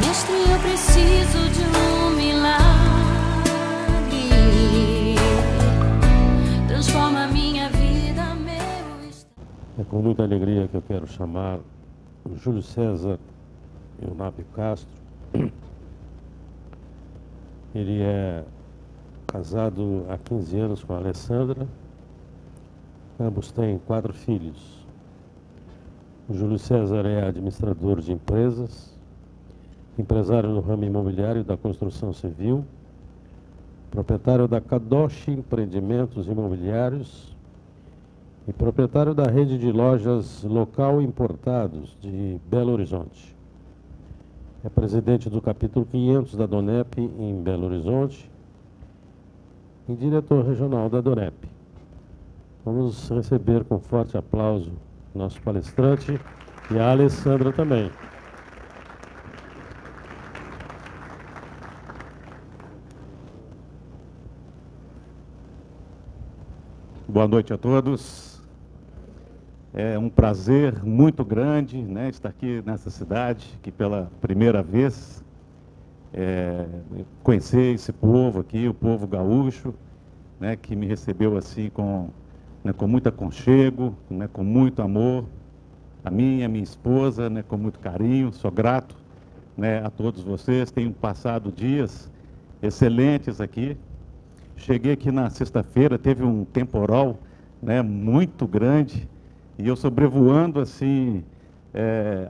Mestre, eu preciso de um milagre. Transforma a minha vida, meu estado. É com muita alegria que eu quero chamar o Júlio César Eunápio Castro. Ele é casado há 15 anos com a Alessandra. Ambos têm 4 filhos. O Júlio César é administrador de empresas, empresário no ramo imobiliário e da construção civil, proprietário da Kadoshi Empreendimentos Imobiliários e proprietário da rede de lojas Local Importados de Belo Horizonte. É presidente do capítulo 500 da DONEP em Belo Horizonte e diretor regional da DONEP. Vamos receber com forte aplauso nosso palestrante e a Alessandra também. Boa noite a todos. É um prazer muito grande, né, estar aqui nessa cidade, que pela primeira vez conhecer esse povo aqui, o povo gaúcho, né, que me recebeu assim com muito aconchego, né, com muito amor, a minha esposa, né, com muito carinho. Sou grato, né, a todos vocês. Tenho passado dias excelentes aqui. Cheguei aqui na sexta-feira, teve um temporal, né, muito grande, e eu sobrevoando assim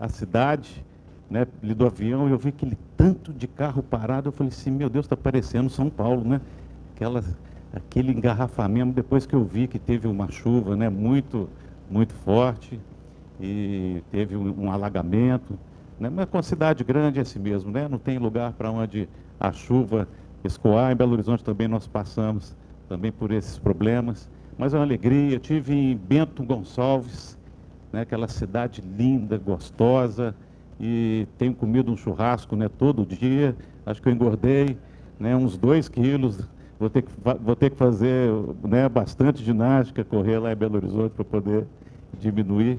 a cidade, né, ali do avião, eu vi aquele tanto de carro parado. Eu falei assim, meu Deus, está parecendo São Paulo, né? Aquele engarrafamento, depois que eu vi que teve uma chuva, né, muito forte, e teve um alagamento, né? Mas com a cidade grande é assim mesmo, né? Não tem lugar para onde a chuva escoar. Em Belo Horizonte também nós passamos também por esses problemas, mas é uma alegria. Tive em Bento Gonçalves, né, aquela cidade linda, gostosa, e tenho comido um churrasco, né, todo dia. Acho que eu engordei, né, uns 2 quilos. Vou ter que fazer, né, bastante ginástica, correr lá em Belo Horizonte para poder diminuir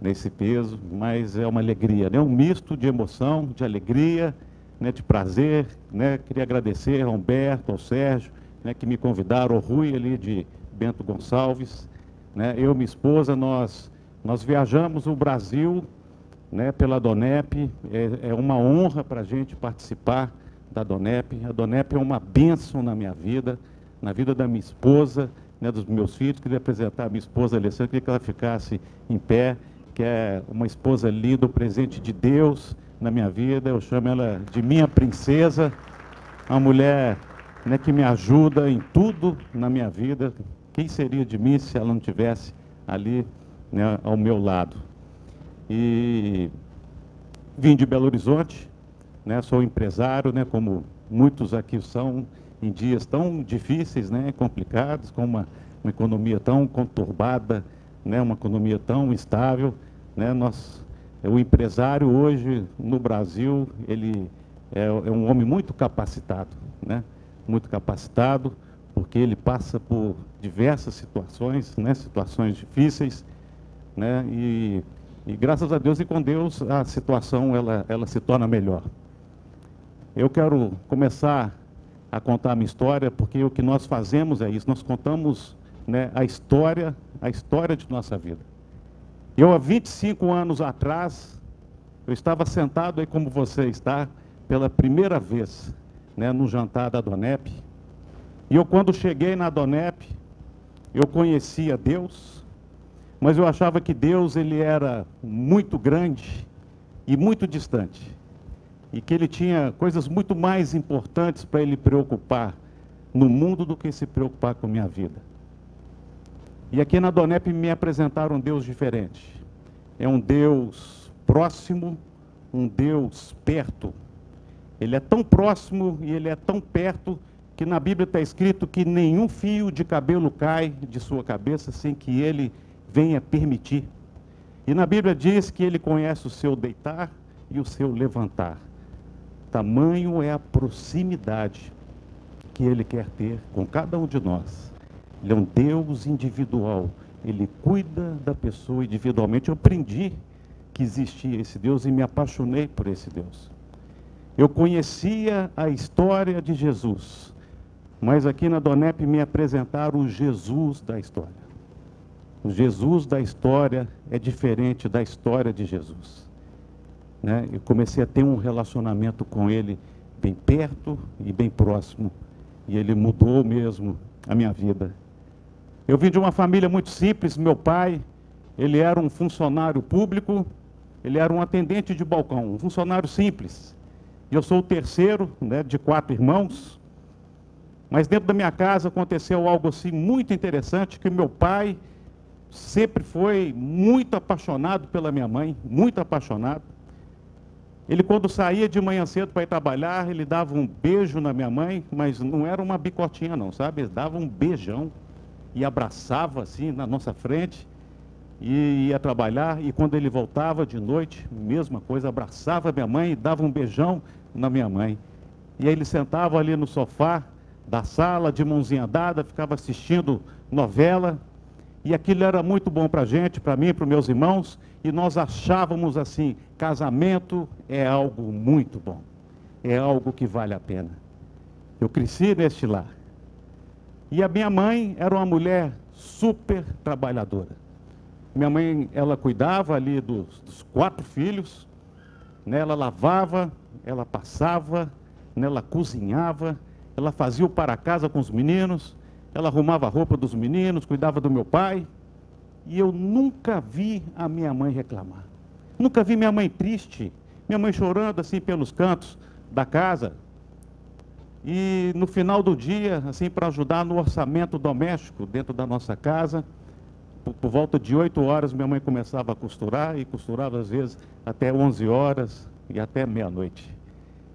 nesse peso, mas é uma alegria, né, um misto de emoção, de alegria, né, de prazer, né. Queria agradecer ao Humberto, ao Sérgio, né, que me convidaram, ao Rui ali de Bento Gonçalves, né. Eu e minha esposa, nós viajamos o Brasil, né, pela DONEP. É uma honra para a gente participar da DONEP. A DONEP é uma bênção na minha vida, na vida da minha esposa, né, dos meus filhos. Queria apresentar a minha esposa, Alessandra, queria que ela ficasse em pé, que é uma esposa linda, um presente de Deus na minha vida. Eu chamo ela de minha princesa, uma mulher, né, que me ajuda em tudo na minha vida. Quem seria de mim se ela não tivesse ali, né, ao meu lado? E vim de Belo Horizonte, né, sou empresário, né, como muitos aqui são, em dias tão difíceis, né, complicados, com uma economia tão conturbada, né, uma economia tão instável, né. O empresário hoje no Brasil, ele é um homem muito capacitado, né, muito capacitado, porque ele passa por diversas situações, né, situações difíceis, né, e graças a Deus e com Deus a situação ela se torna melhor. Eu quero começar a contar a minha história, porque o que nós fazemos é isso, nós contamos, né, a história de nossa vida. Eu, há 25 anos atrás, eu estava sentado aí como você está, pela primeira vez, né, no jantar da DONEP. E eu, quando cheguei na DONEP, eu conhecia Deus, mas eu achava que Deus, ele era muito grande e muito distante, e que ele tinha coisas muito mais importantes para ele preocupar no mundo do que se preocupar com a minha vida. E aqui na DONEP me apresentaram um Deus diferente. É um Deus próximo, um Deus perto. Ele é tão próximo e ele é tão perto que na Bíblia está escrito que nenhum fio de cabelo cai de sua cabeça sem que ele venha permitir. E na Bíblia diz que ele conhece o seu deitar e o seu levantar. Tamanho é a proximidade que ele quer ter com cada um de nós. Ele é um Deus individual. Ele cuida da pessoa individualmente. Eu aprendi que existia esse Deus e me apaixonei por esse Deus. Eu conhecia a história de Jesus, mas aqui na Donep me apresentaram o Jesus da história. O Jesus da história é diferente da história de Jesus, né? Eu comecei a ter um relacionamento com ele bem perto e bem próximo, e ele mudou mesmo a minha vida. Eu vim de uma família muito simples. Meu pai, ele era um funcionário público, ele era um atendente de balcão, um funcionário simples. E eu sou o terceiro, né, de 4 irmãos. Mas dentro da minha casa aconteceu algo assim muito interessante, que meu pai sempre foi muito apaixonado pela minha mãe, muito apaixonado. Ele, quando saía de manhã cedo para ir trabalhar, ele dava um beijo na minha mãe, mas não era uma bicotinha não, sabe? Ele dava um beijão e abraçava assim na nossa frente e ia trabalhar. E quando ele voltava de noite, mesma coisa, abraçava minha mãe e dava um beijão na minha mãe. E aí ele sentava ali no sofá da sala, de mãozinha dada, ficava assistindo novela. E aquilo era muito bom para a gente, para mim, para os meus irmãos, e nós achávamos assim, casamento é algo muito bom, é algo que vale a pena. Eu cresci neste lar. E a minha mãe era uma mulher super trabalhadora. Minha mãe, ela cuidava ali dos 4 filhos, né? Ela lavava, ela passava, né? Ela cozinhava, ela fazia o para casa com os meninos, ela arrumava a roupa dos meninos, cuidava do meu pai. E eu nunca vi a minha mãe reclamar. Nunca vi minha mãe triste, minha mãe chorando assim pelos cantos da casa. E no final do dia, assim, para ajudar no orçamento doméstico dentro da nossa casa, por volta de 8 horas, minha mãe começava a costurar, e costurava às vezes até 11 horas e até meia-noite.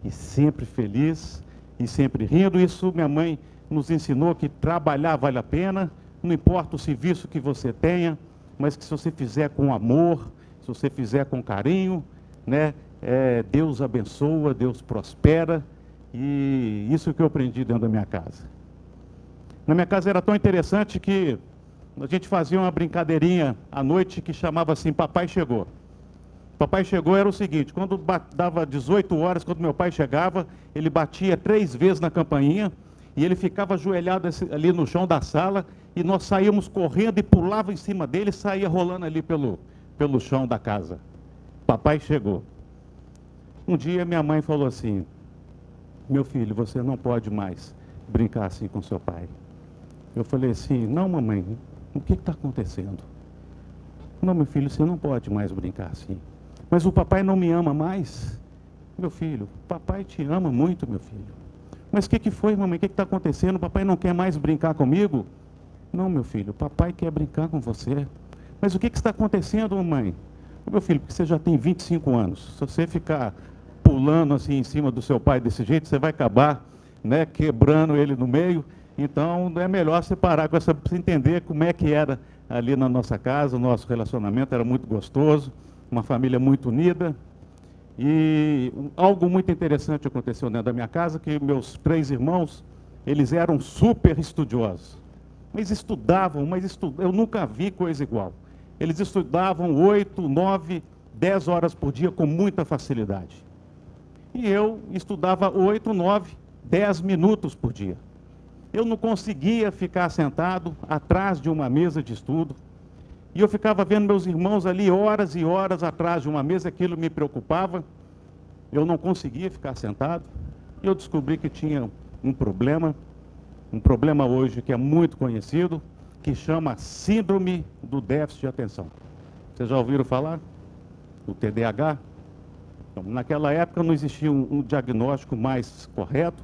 E sempre feliz, e sempre rindo. Isso minha mãe nos ensinou, que trabalhar vale a pena, não importa o serviço que você tenha, mas que se você fizer com amor, se você fizer com carinho, né, Deus abençoa, Deus prospera. E isso que eu aprendi dentro da minha casa. Na minha casa era tão interessante que a gente fazia uma brincadeirinha à noite que chamava assim, Papai Chegou. Papai Chegou era o seguinte: quando dava 18 horas, quando meu pai chegava, ele batia 3 vezes na campainha, e ele ficava ajoelhado ali no chão da sala, e nós saíamos correndo e pulava em cima dele e saía rolando ali pelo chão da casa. Papai chegou. Um dia minha mãe falou assim: meu filho, você não pode mais brincar assim com seu pai. Eu falei assim: não, mamãe, o que está acontecendo? Não, meu filho, você não pode mais brincar assim. Mas o papai não me ama mais? Meu filho, papai te ama muito, meu filho. Mas o que foi, mamãe? O que está acontecendo? O papai não quer mais brincar comigo? Não, meu filho, o papai quer brincar com você. Mas o que está acontecendo, mamãe? Meu filho, porque você já tem 25 anos. Se você ficar pulando assim em cima do seu pai desse jeito, você vai acabar, né, quebrando ele no meio. Então é melhor você parar com essa, para você entender como é que era ali na nossa casa. O nosso relacionamento era muito gostoso, uma família muito unida. E algo muito interessante aconteceu dentro da minha casa, que meus 3 irmãos, eles eram super estudiosos. Mas estudavam, eu nunca vi coisa igual. Eles estudavam 8, 9, 10 horas por dia com muita facilidade. E eu estudava 8, 9, 10 minutos por dia. Eu não conseguia ficar sentado atrás de uma mesa de estudo. E eu ficava vendo meus irmãos ali horas e horas atrás de uma mesa, aquilo me preocupava. Eu não conseguia ficar sentado. E eu descobri que tinha um problema hoje que é muito conhecido, que chama Síndrome do Déficit de Atenção. Vocês já ouviram falar? O TDAH? Então, naquela época não existia um diagnóstico mais correto.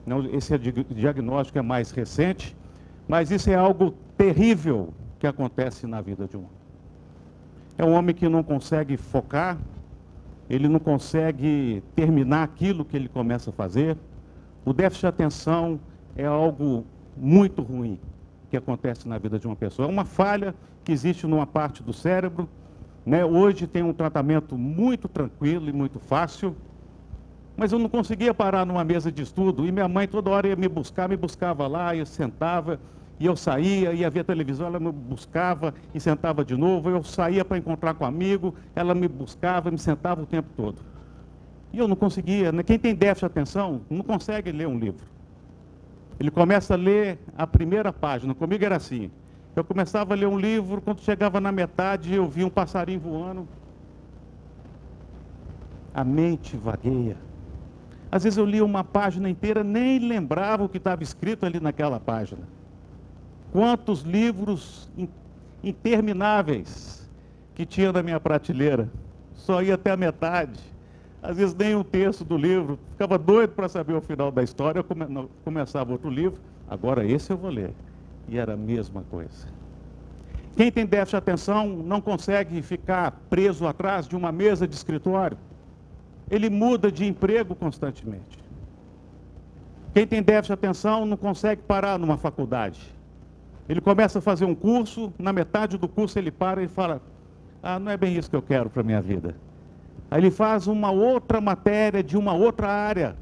Não, esse diagnóstico é mais recente, mas isso é algo terrível que acontece na vida de um homem. É um homem que não consegue focar, ele não consegue terminar aquilo que ele começa a fazer. O déficit de atenção é algo muito ruim que acontece na vida de uma pessoa. É uma falha que existe numa parte do cérebro, né? Hoje tem um tratamento muito tranquilo e muito fácil, mas eu não conseguia parar numa mesa de estudo, e minha mãe toda hora ia me buscava lá, eu sentava, e eu saía, ia ver televisão, ela me buscava e sentava de novo. Eu saía para encontrar com um amigo, ela me buscava, me sentava o tempo todo. E eu não conseguia, né? Quem tem déficit de atenção não consegue ler um livro. Ele começa a ler a primeira página. Comigo era assim. Eu começava a ler um livro, quando chegava na metade, eu via um passarinho voando. A mente vagueia. Às vezes eu lia uma página inteira, nem lembrava o que estava escrito ali naquela página. Quantos livros intermináveis que tinha na minha prateleira. Só ia até a metade. Às vezes nem um terço do livro. Ficava doido para saber o final da história. Eu começava outro livro. Agora esse eu vou ler. E era a mesma coisa. Quem tem déficit de atenção não consegue ficar preso atrás de uma mesa de escritório. Ele muda de emprego constantemente. Quem tem déficit de atenção não consegue parar numa faculdade. Ele começa a fazer um curso, na metade do curso ele para e fala: ah, não é bem isso que eu quero para a minha vida. Aí ele faz uma outra matéria de uma outra área.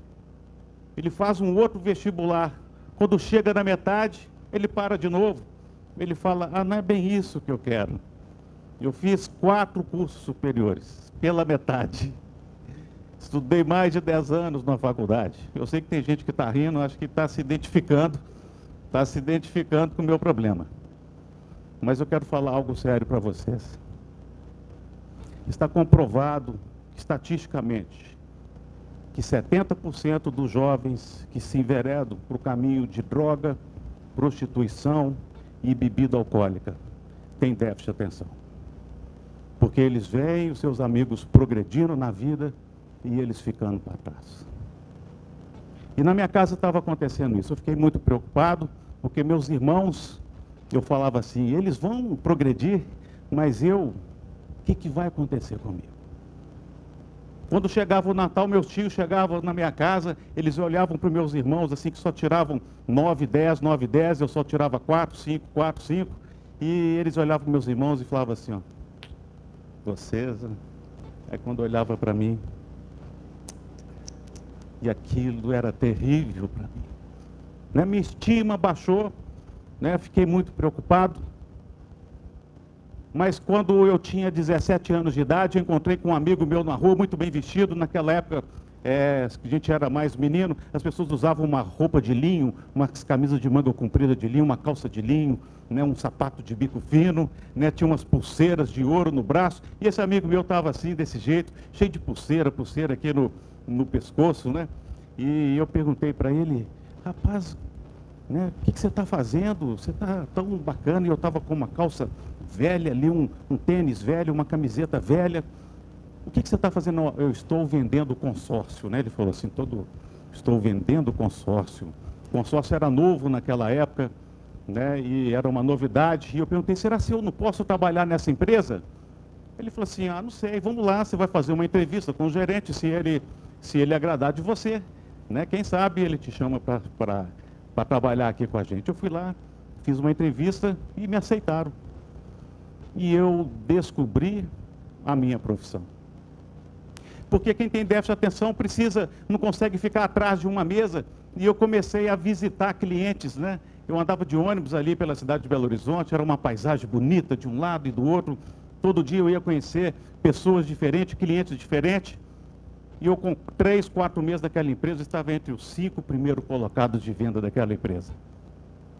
Ele faz um outro vestibular. Quando chega na metade, ele para de novo. Ele fala: ah, não é bem isso que eu quero. Eu fiz 4 cursos superiores, pela metade. Estudei mais de 10 anos na faculdade. Eu sei que tem gente que está rindo, acho que está se identificando com o meu problema. Mas eu quero falar algo sério para vocês. Está comprovado, estatisticamente, que 70% dos jovens que se enveredam para o caminho de droga, prostituição e bebida alcoólica têm déficit de atenção. Porque eles veem os seus amigos progredindo na vida e eles ficando para trás. E na minha casa estava acontecendo isso. Eu fiquei muito preocupado, porque meus irmãos, eu falava assim, eles vão progredir, mas o que vai acontecer comigo? Quando chegava o Natal, meus tios chegavam na minha casa, eles olhavam para os meus irmãos, assim, que só tiravam 9, 10, 9, 10, eu só tirava 4, 5, 4, 5, e eles olhavam para os meus irmãos e falavam assim, ó, vocês... Aí quando olhava para mim, e aquilo era terrível para mim. Né? Minha estima baixou, né? Fiquei muito preocupado. Mas quando eu tinha 17 anos de idade, eu encontrei com um amigo meu na rua, muito bem vestido. Naquela época, a gente era mais menino, as pessoas usavam uma roupa de linho, umas camisas de manga comprida de linho, uma calça de linho, né? Um sapato de bico fino, né? Tinha umas pulseiras de ouro no braço. E esse amigo meu estava assim, desse jeito, cheio de pulseira aqui no pescoço, né? E eu perguntei para ele, rapaz, né, o que você está fazendo? Você está tão bacana. E eu estava com uma calça velha ali, um tênis velho, uma camiseta velha. O que você está fazendo? Não, eu estou vendendo consórcio, né? Ele falou assim, estou vendendo consórcio. O consórcio era novo naquela época, né? E era uma novidade. E eu perguntei, será que eu não posso trabalhar nessa empresa? Ele falou assim, ah, não sei, vamos lá, você vai fazer uma entrevista com o gerente, se ele agradar de você, né? Quem sabe ele te chama para trabalhar aqui com a gente. Eu fui lá, fiz uma entrevista e me aceitaram. E eu descobri a minha profissão. Porque quem tem déficit de atenção não consegue ficar atrás de uma mesa. E eu comecei a visitar clientes, né? Eu andava de ônibus ali pela cidade de Belo Horizonte, era uma paisagem bonita de um lado e do outro. Todo dia eu ia conhecer pessoas diferentes, clientes diferentes. E eu, com 3, 4 meses daquela empresa, estava entre os 5 primeiros colocados de venda daquela empresa.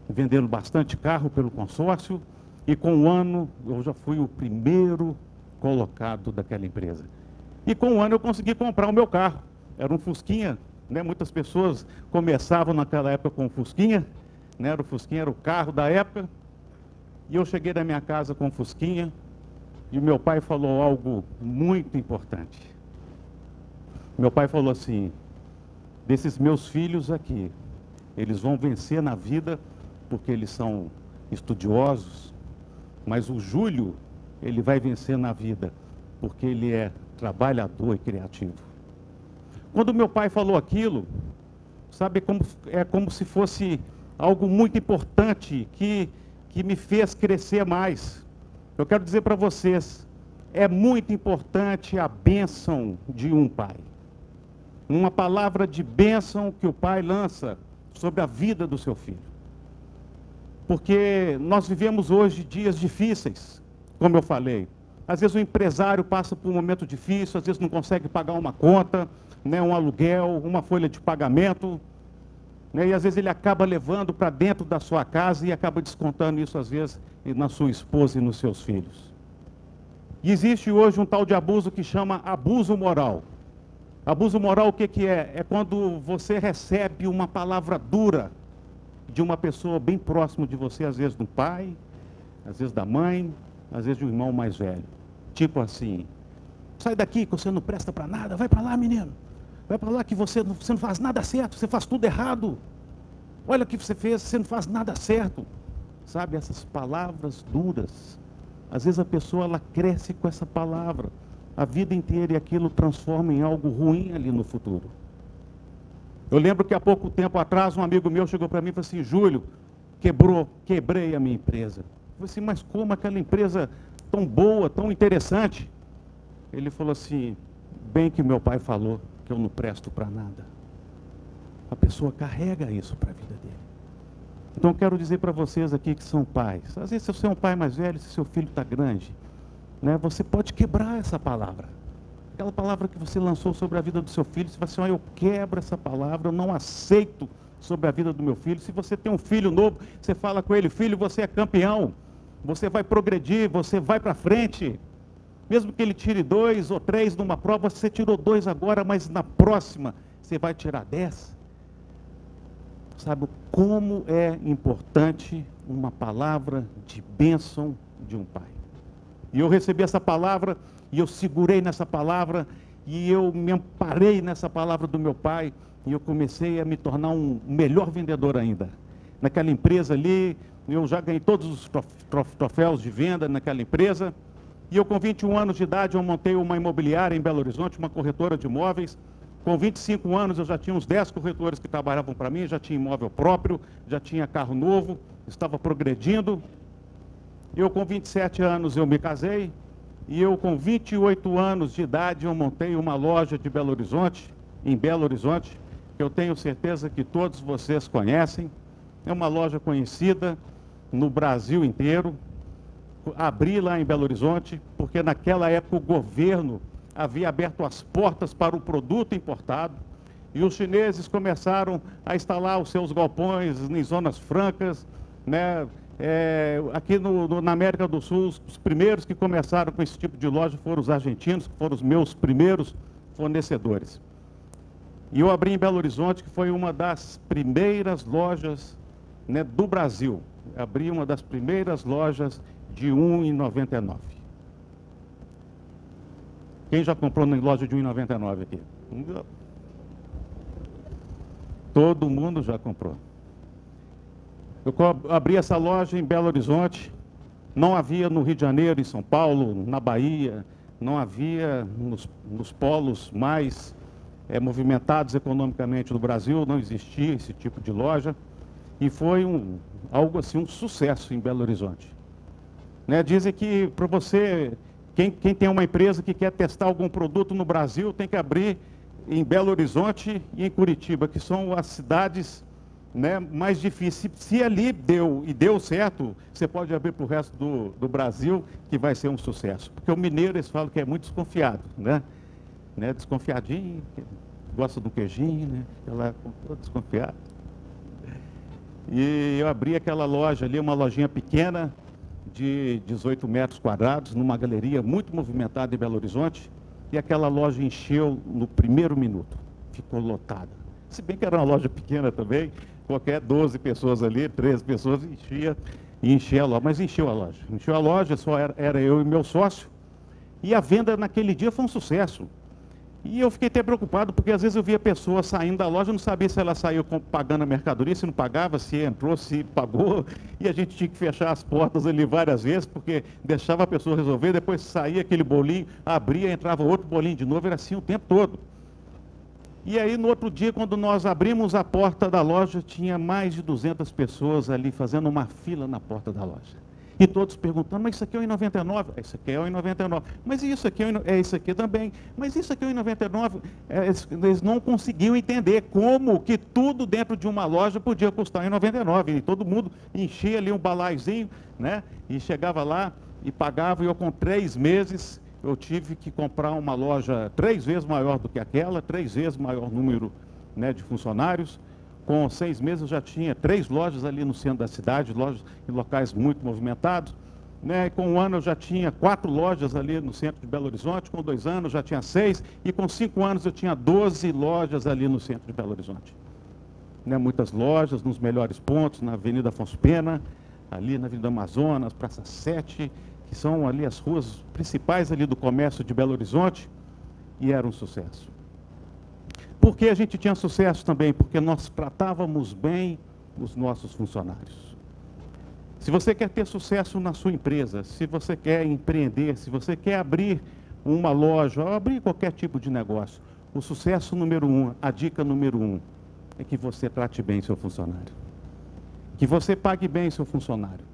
Vendendo bastante carro pelo consórcio. E com um ano, eu já fui o primeiro colocado daquela empresa. E com um ano eu consegui comprar o meu carro. Era um Fusquinha, né? Muitas pessoas começavam naquela época com o Fusquinha, né? O Fusquinha era o carro da época. E eu cheguei na minha casa com o Fusquinha e o meu pai falou algo muito importante. Meu pai falou assim, desses meus filhos aqui, eles vão vencer na vida porque eles são estudiosos, mas o Júlio, ele vai vencer na vida porque ele é trabalhador e criativo. Quando meu pai falou aquilo, sabe, é como se fosse algo muito importante que me fez crescer mais. Eu quero dizer para vocês, é muito importante a bênção de um pai. Uma palavra de bênção que o pai lança sobre a vida do seu filho. Porque nós vivemos hoje dias difíceis, como eu falei. Às vezes o empresário passa por um momento difícil, às vezes não consegue pagar uma conta, né, um aluguel, uma folha de pagamento, né, e às vezes ele acaba levando para dentro da sua casa e acaba descontando isso, às vezes, na sua esposa e nos seus filhos. E existe hoje um tal de abuso que chama abuso moral. Abuso moral, o que que é? É quando você recebe uma palavra dura de uma pessoa bem próxima de você, às vezes do pai, às vezes da mãe, às vezes de um irmão mais velho. Tipo assim, sai daqui que você não presta para nada, vai para lá, menino. Vai para lá que você não faz nada certo, você faz tudo errado. Olha o que você fez, você não faz nada certo. Sabe, essas palavras duras. Às vezes a pessoa, ela cresce com essa palavra a vida inteira e aquilo transforma em algo ruim ali no futuro. Eu lembro que há pouco tempo atrás um amigo meu chegou para mim e falou assim: Júlio, quebrei a minha empresa. Eu falei assim: mas como aquela empresa tão boa, tão interessante? Ele falou assim: bem que meu pai falou que eu não presto para nada. A pessoa carrega isso para a vida dele. Então eu quero dizer para vocês aqui que são pais, às vezes se você é um pai mais velho, se seu filho está grande, né, você pode quebrar essa palavra. Aquela palavra que você lançou sobre a vida do seu filho, você vai assim: eu quebro essa palavra, eu não aceito sobre a vida do meu filho. Se você tem um filho novo, você fala com ele: filho, você é campeão, você vai progredir, você vai para frente. Mesmo que ele tire 2 ou 3 numa prova, você tirou 2 agora, mas na próxima você vai tirar 10. Sabe como é importante uma palavra de bênção de um pai? E eu recebi essa palavra, e eu segurei nessa palavra, e eu me amparei nessa palavra do meu pai, e eu comecei a me tornar um melhor vendedor ainda. Naquela empresa ali, eu já ganhei todos os troféus de venda naquela empresa, e eu com 21 anos de idade, eu montei uma imobiliária em Belo Horizonte, uma corretora de imóveis. Com 25 anos, eu já tinha uns 10 corretores que trabalhavam para mim, já tinha imóvel próprio, já tinha carro novo, estava progredindo. Eu com 27 anos, eu me casei, e eu com 28 anos de idade, eu montei uma loja de Belo Horizonte, em Belo Horizonte, que eu tenho certeza que todos vocês conhecem. É uma loja conhecida no Brasil inteiro. Abri lá em Belo Horizonte, porque naquela época o governo havia aberto as portas para o produto importado, e os chineses começaram a instalar os seus galpões em zonas francas, né? Aqui na América do Sul, os primeiros que começaram com esse tipo de loja foram os argentinos, que foram os meus primeiros fornecedores. E eu abri em Belo Horizonte, que foi uma das primeiras lojas, né, do Brasil. Abri uma das primeiras lojas de R$ 1,99. Quem já comprou na loja de R$ 1,99 aqui? Todo mundo já comprou. Eu abri essa loja em Belo Horizonte, não havia no Rio de Janeiro, em São Paulo, na Bahia, não havia nos polos mais movimentados economicamente do Brasil, não existia esse tipo de loja, e foi algo assim, um sucesso em Belo Horizonte. Né, dizem que para você, quem tem uma empresa que quer testar algum produto no Brasil, tem que abrir em Belo Horizonte e em Curitiba, que são as cidades, né, mais difíceis. Se ali deu certo, você pode abrir para o resto do Brasil, que vai ser um sucesso. Porque o mineiro, eles falam que é muito desconfiado, né? Desconfiadinho, gosta do queijinho, né? Ela é todo desconfiado. E eu abri aquela loja ali, uma lojinha pequena, de 18 metros quadrados, numa galeria muito movimentada em Belo Horizonte, e aquela loja encheu no primeiro minuto, ficou lotada. Se bem que era uma loja pequena também, qualquer 12 pessoas ali, 13 pessoas, enchia a loja, mas encheu a loja, só era eu e meu sócio, e a venda naquele dia foi um sucesso. E eu fiquei até preocupado, porque às vezes eu via pessoas saindo da loja, eu não sabia se ela saiu pagando a mercadoria, se não pagava, se entrou, se pagou, e a gente tinha que fechar as portas ali várias vezes, porque deixava a pessoa resolver, depois saía aquele bolinho, abria, entrava outro bolinho de novo, era assim o tempo todo. E aí no outro dia, quando nós abrimos a porta da loja, tinha mais de 200 pessoas ali fazendo uma fila na porta da loja. E todos perguntando, mas isso aqui é o I99? Isso aqui é o I99. Mas isso aqui é isso aqui também. Mas isso aqui é o I99? Eles não conseguiam entender como que tudo dentro de uma loja podia custar I99. E todo mundo enchia ali um balaizinho, né? E chegava lá e pagava, e eu com 3 meses, eu tive que comprar uma loja 3 vezes maior do que aquela, 3 vezes maior número, né, de funcionários. Com 6 meses eu já tinha 3 lojas ali no centro da cidade, lojas em locais muito movimentados, né? Com 1 ano eu já tinha 4 lojas ali no centro de Belo Horizonte, com 2 anos eu já tinha 6, e com 5 anos eu tinha 12 lojas ali no centro de Belo Horizonte. Né? Muitas lojas nos melhores pontos, na Avenida Afonso Pena, ali na Avenida Amazonas, Praça 7, que são ali as ruas principais ali do comércio de Belo Horizonte, e era um sucesso. Por que a gente tinha sucesso também? Porque nós tratávamos bem os nossos funcionários. Se você quer ter sucesso na sua empresa, se você quer empreender, se você quer abrir uma loja, ou abrir qualquer tipo de negócio, o sucesso número 1, a dica número 1, é que você trate bem seu funcionário. Que você pague bem seu funcionário.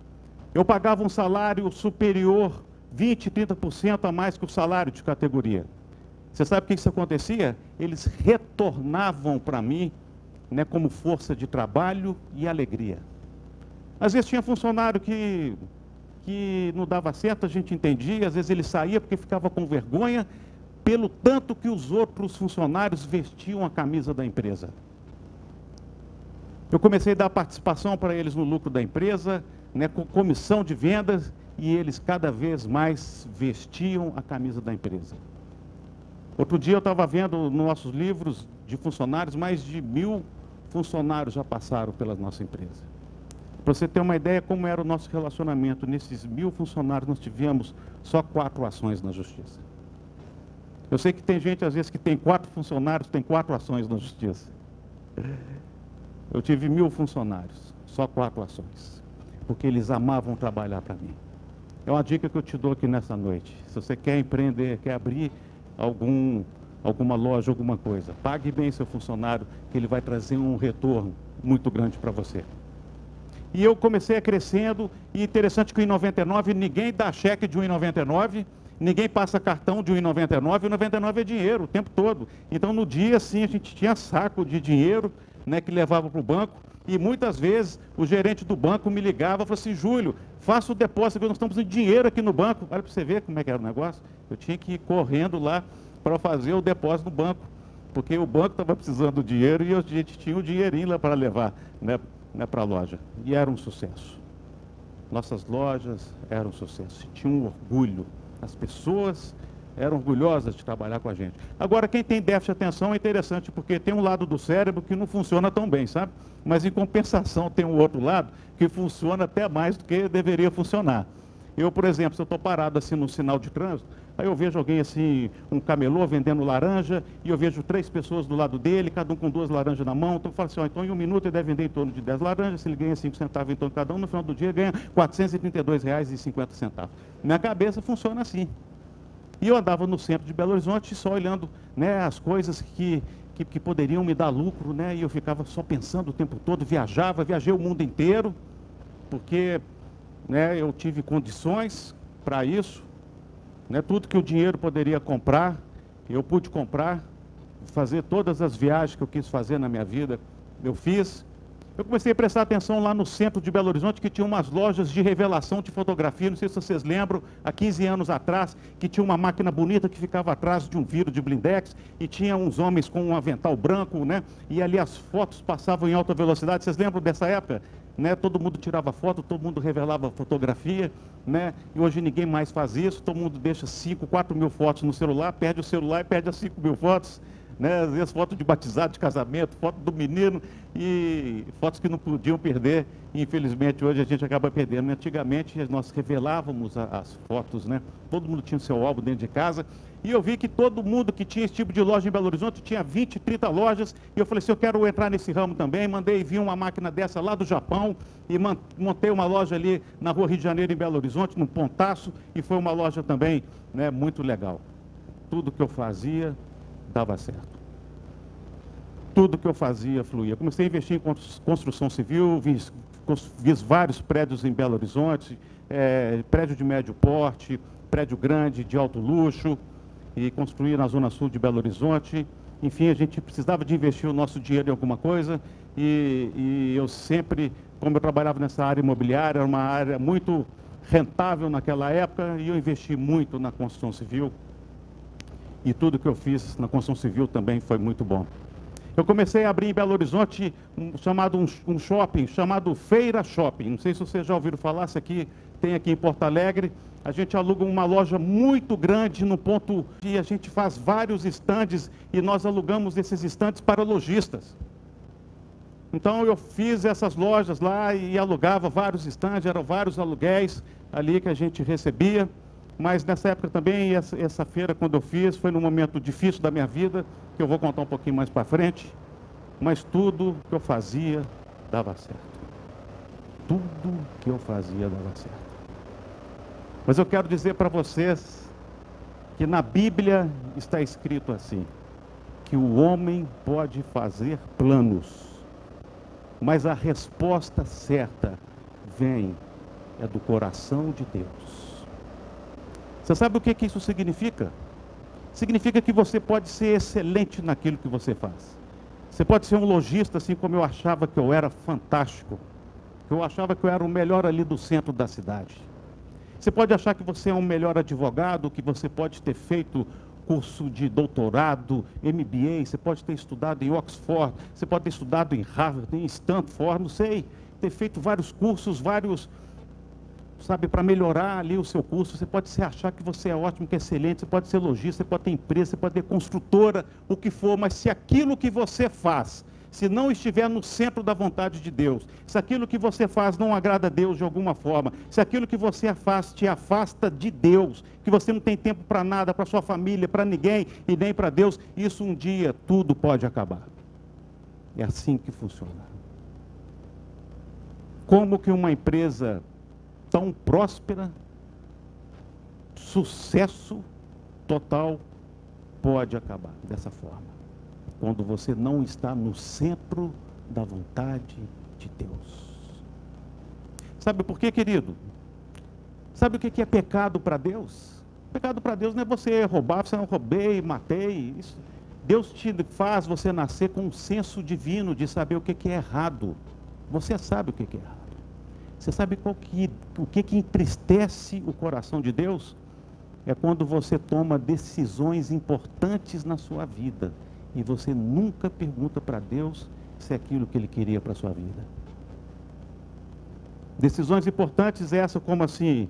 Eu pagava um salário superior 20%, 30% a mais que o salário de categoria. Você sabe o que isso acontecia? Eles retornavam para mim, né, como força de trabalho e alegria. Às vezes tinha funcionário que não dava certo, a gente entendia, às vezes ele saía porque ficava com vergonha, pelo tanto que os outros funcionários vestiam a camisa da empresa. Eu comecei a dar participação para eles no lucro da empresa, né, com comissão de vendas, e eles cada vez mais vestiam a camisa da empresa. Outro dia eu estava vendo nos nossos livros de funcionários, mais de 1000 funcionários já passaram pela nossa empresa. Para você ter uma ideia como era o nosso relacionamento, nesses 1000 funcionários nós tivemos só 4 ações na justiça. Eu sei que tem gente às vezes que tem 4 funcionários, tem 4 ações na justiça. Eu tive 1000 funcionários, só 4 ações, porque eles amavam trabalhar para mim. É uma dica que eu te dou aqui nessa noite. Se você quer empreender, quer abrir alguma loja, alguma coisa, pague bem seu funcionário, que ele vai trazer um retorno muito grande para você. E eu comecei a crescendo, e interessante que o I99, ninguém dá cheque de I99, ninguém passa cartão de I99, I99 é dinheiro o tempo todo. Então no dia, sim, a gente tinha saco de dinheiro, né, que levava para o banco, e muitas vezes o gerente do banco me ligava e falou assim, Júlio, faça o depósito, nós estamos com dinheiro aqui no banco. Olha para você ver como é que era o negócio. Eu tinha que ir correndo lá para fazer o depósito no banco, porque o banco estava precisando do dinheiro e a gente tinha o dinheirinho lá para levar, né, para a loja. E era um sucesso. Nossas lojas eram um sucesso. Tinha um orgulho. As pessoas eram orgulhosas de trabalhar com a gente. Agora, quem tem déficit de atenção é interessante, porque tem um lado do cérebro que não funciona tão bem, sabe? Mas, em compensação, tem um outro lado que funciona até mais do que deveria funcionar. Eu, por exemplo, se eu estou parado assim no sinal de trânsito, aí eu vejo alguém assim, um camelô vendendo laranja, e eu vejo 3 pessoas do lado dele, cada um com 2 laranjas na mão, então eu falo assim, ó, então em 1 minuto ele deve vender em torno de 10 laranjas, se ele ganha 5 centavos em torno de cada um, no final do dia ele ganha R$ 432,50. Minha cabeça funciona assim. E eu andava no centro de Belo Horizonte só olhando, né, as coisas que poderiam me dar lucro, né, e eu ficava só pensando o tempo todo, viajei o mundo inteiro, porque, né, eu tive condições para isso, né, tudo que o dinheiro poderia comprar, eu pude comprar, fazer todas as viagens que eu quis fazer na minha vida, eu fiz. Eu comecei a prestar atenção lá no centro de Belo Horizonte, que tinha umas lojas de revelação de fotografia, não sei se vocês lembram, há 15 anos atrás, que tinha uma máquina bonita que ficava atrás de um vidro de blindex, e tinha uns homens com um avental branco, né? E ali as fotos passavam em alta velocidade. Vocês lembram dessa época? Né? Todo mundo tirava foto, todo mundo revelava fotografia, né? E hoje ninguém mais faz isso, todo mundo deixa 5, 4 mil fotos no celular, perde o celular e perde as 5 mil fotos. Né? Às vezes foto de batizado, de casamento, foto do menino, e fotos que não podiam perder, e infelizmente hoje a gente acaba perdendo. Antigamente nós revelávamos as fotos, né? Todo mundo tinha o seu álbum dentro de casa, e eu vi que todo mundo que tinha esse tipo de loja em Belo Horizonte tinha 20, 30 lojas, e eu falei assim, eu quero entrar nesse ramo também. Mandei vir uma máquina dessa lá do Japão, e montei uma loja ali na Rua Rio de Janeiro, em Belo Horizonte, num pontaço, e foi uma loja também, né, muito legal. Tudo que eu fazia dava certo. tudo que eu fazia fluía. Comecei a investir em construção civil, fiz vários prédios em Belo Horizonte, prédio de médio porte, prédio grande, de alto luxo, e construí na Zona Sul de Belo Horizonte. Enfim, a gente precisava de investir o nosso dinheiro em alguma coisa, e eu sempre, como eu trabalhava nessa área imobiliária, era uma área muito rentável naquela época, e eu investi muito na construção civil, e tudo que eu fiz na construção civil também foi muito bom. Eu comecei a abrir em Belo Horizonte um shopping chamado Feira Shopping. Não sei se vocês já ouviram falar, se aqui tem aqui em Porto Alegre. A gente aluga uma loja muito grande no ponto e a gente faz vários estandes e nós alugamos esses estandes para lojistas. Então eu fiz essas lojas lá e alugava vários estandes, eram vários aluguéis ali que a gente recebia. Mas nessa época também, essa feira, quando eu fiz, foi num momento difícil da minha vida, que eu vou contar um pouquinho mais para frente, mas tudo que eu fazia dava certo. Tudo que eu fazia dava certo. Mas eu quero dizer para vocês que na Bíblia está escrito assim, que o homem pode fazer planos, mas a resposta certa é do coração de Deus. Você sabe o que isso significa? Significa que você pode ser excelente naquilo que você faz. Você pode ser um lojista, assim como eu achava que eu era fantástico. Eu achava que eu era o melhor ali do centro da cidade. Você pode achar que você é um melhor advogado, que você pode ter feito curso de doutorado, MBA, você pode ter estudado em Oxford, você pode ter estudado em Harvard, em Stanford, não sei, ter feito vários cursos, sabe, para melhorar ali o seu curso. Você pode achar que você é ótimo, que é excelente, você pode ser lojista, você pode ter empresa, você pode ter construtora, o que for, mas se aquilo que você faz, se não estiver no centro da vontade de Deus, se aquilo que você faz não agrada a Deus de alguma forma, se aquilo que você faz te afasta de Deus, que você não tem tempo para nada, para sua família, para ninguém e nem para Deus, isso um dia tudo pode acabar. É assim que funciona. Como que uma empresa tão próspera, sucesso total, pode acabar dessa forma? Quando você não está no centro da vontade de Deus. Sabe por quê, querido? Sabe o que é pecado para Deus? Pecado para Deus não é você roubar, você não roubei, matei. Isso. Deus te faz você nascer com um senso divino de saber o que é errado. Você sabe o que é errado. Você sabe o que entristece o coração de Deus? É quando você toma decisões importantes na sua vida e você nunca pergunta para Deus se é aquilo que Ele queria para a sua vida. Decisões importantes essa como assim,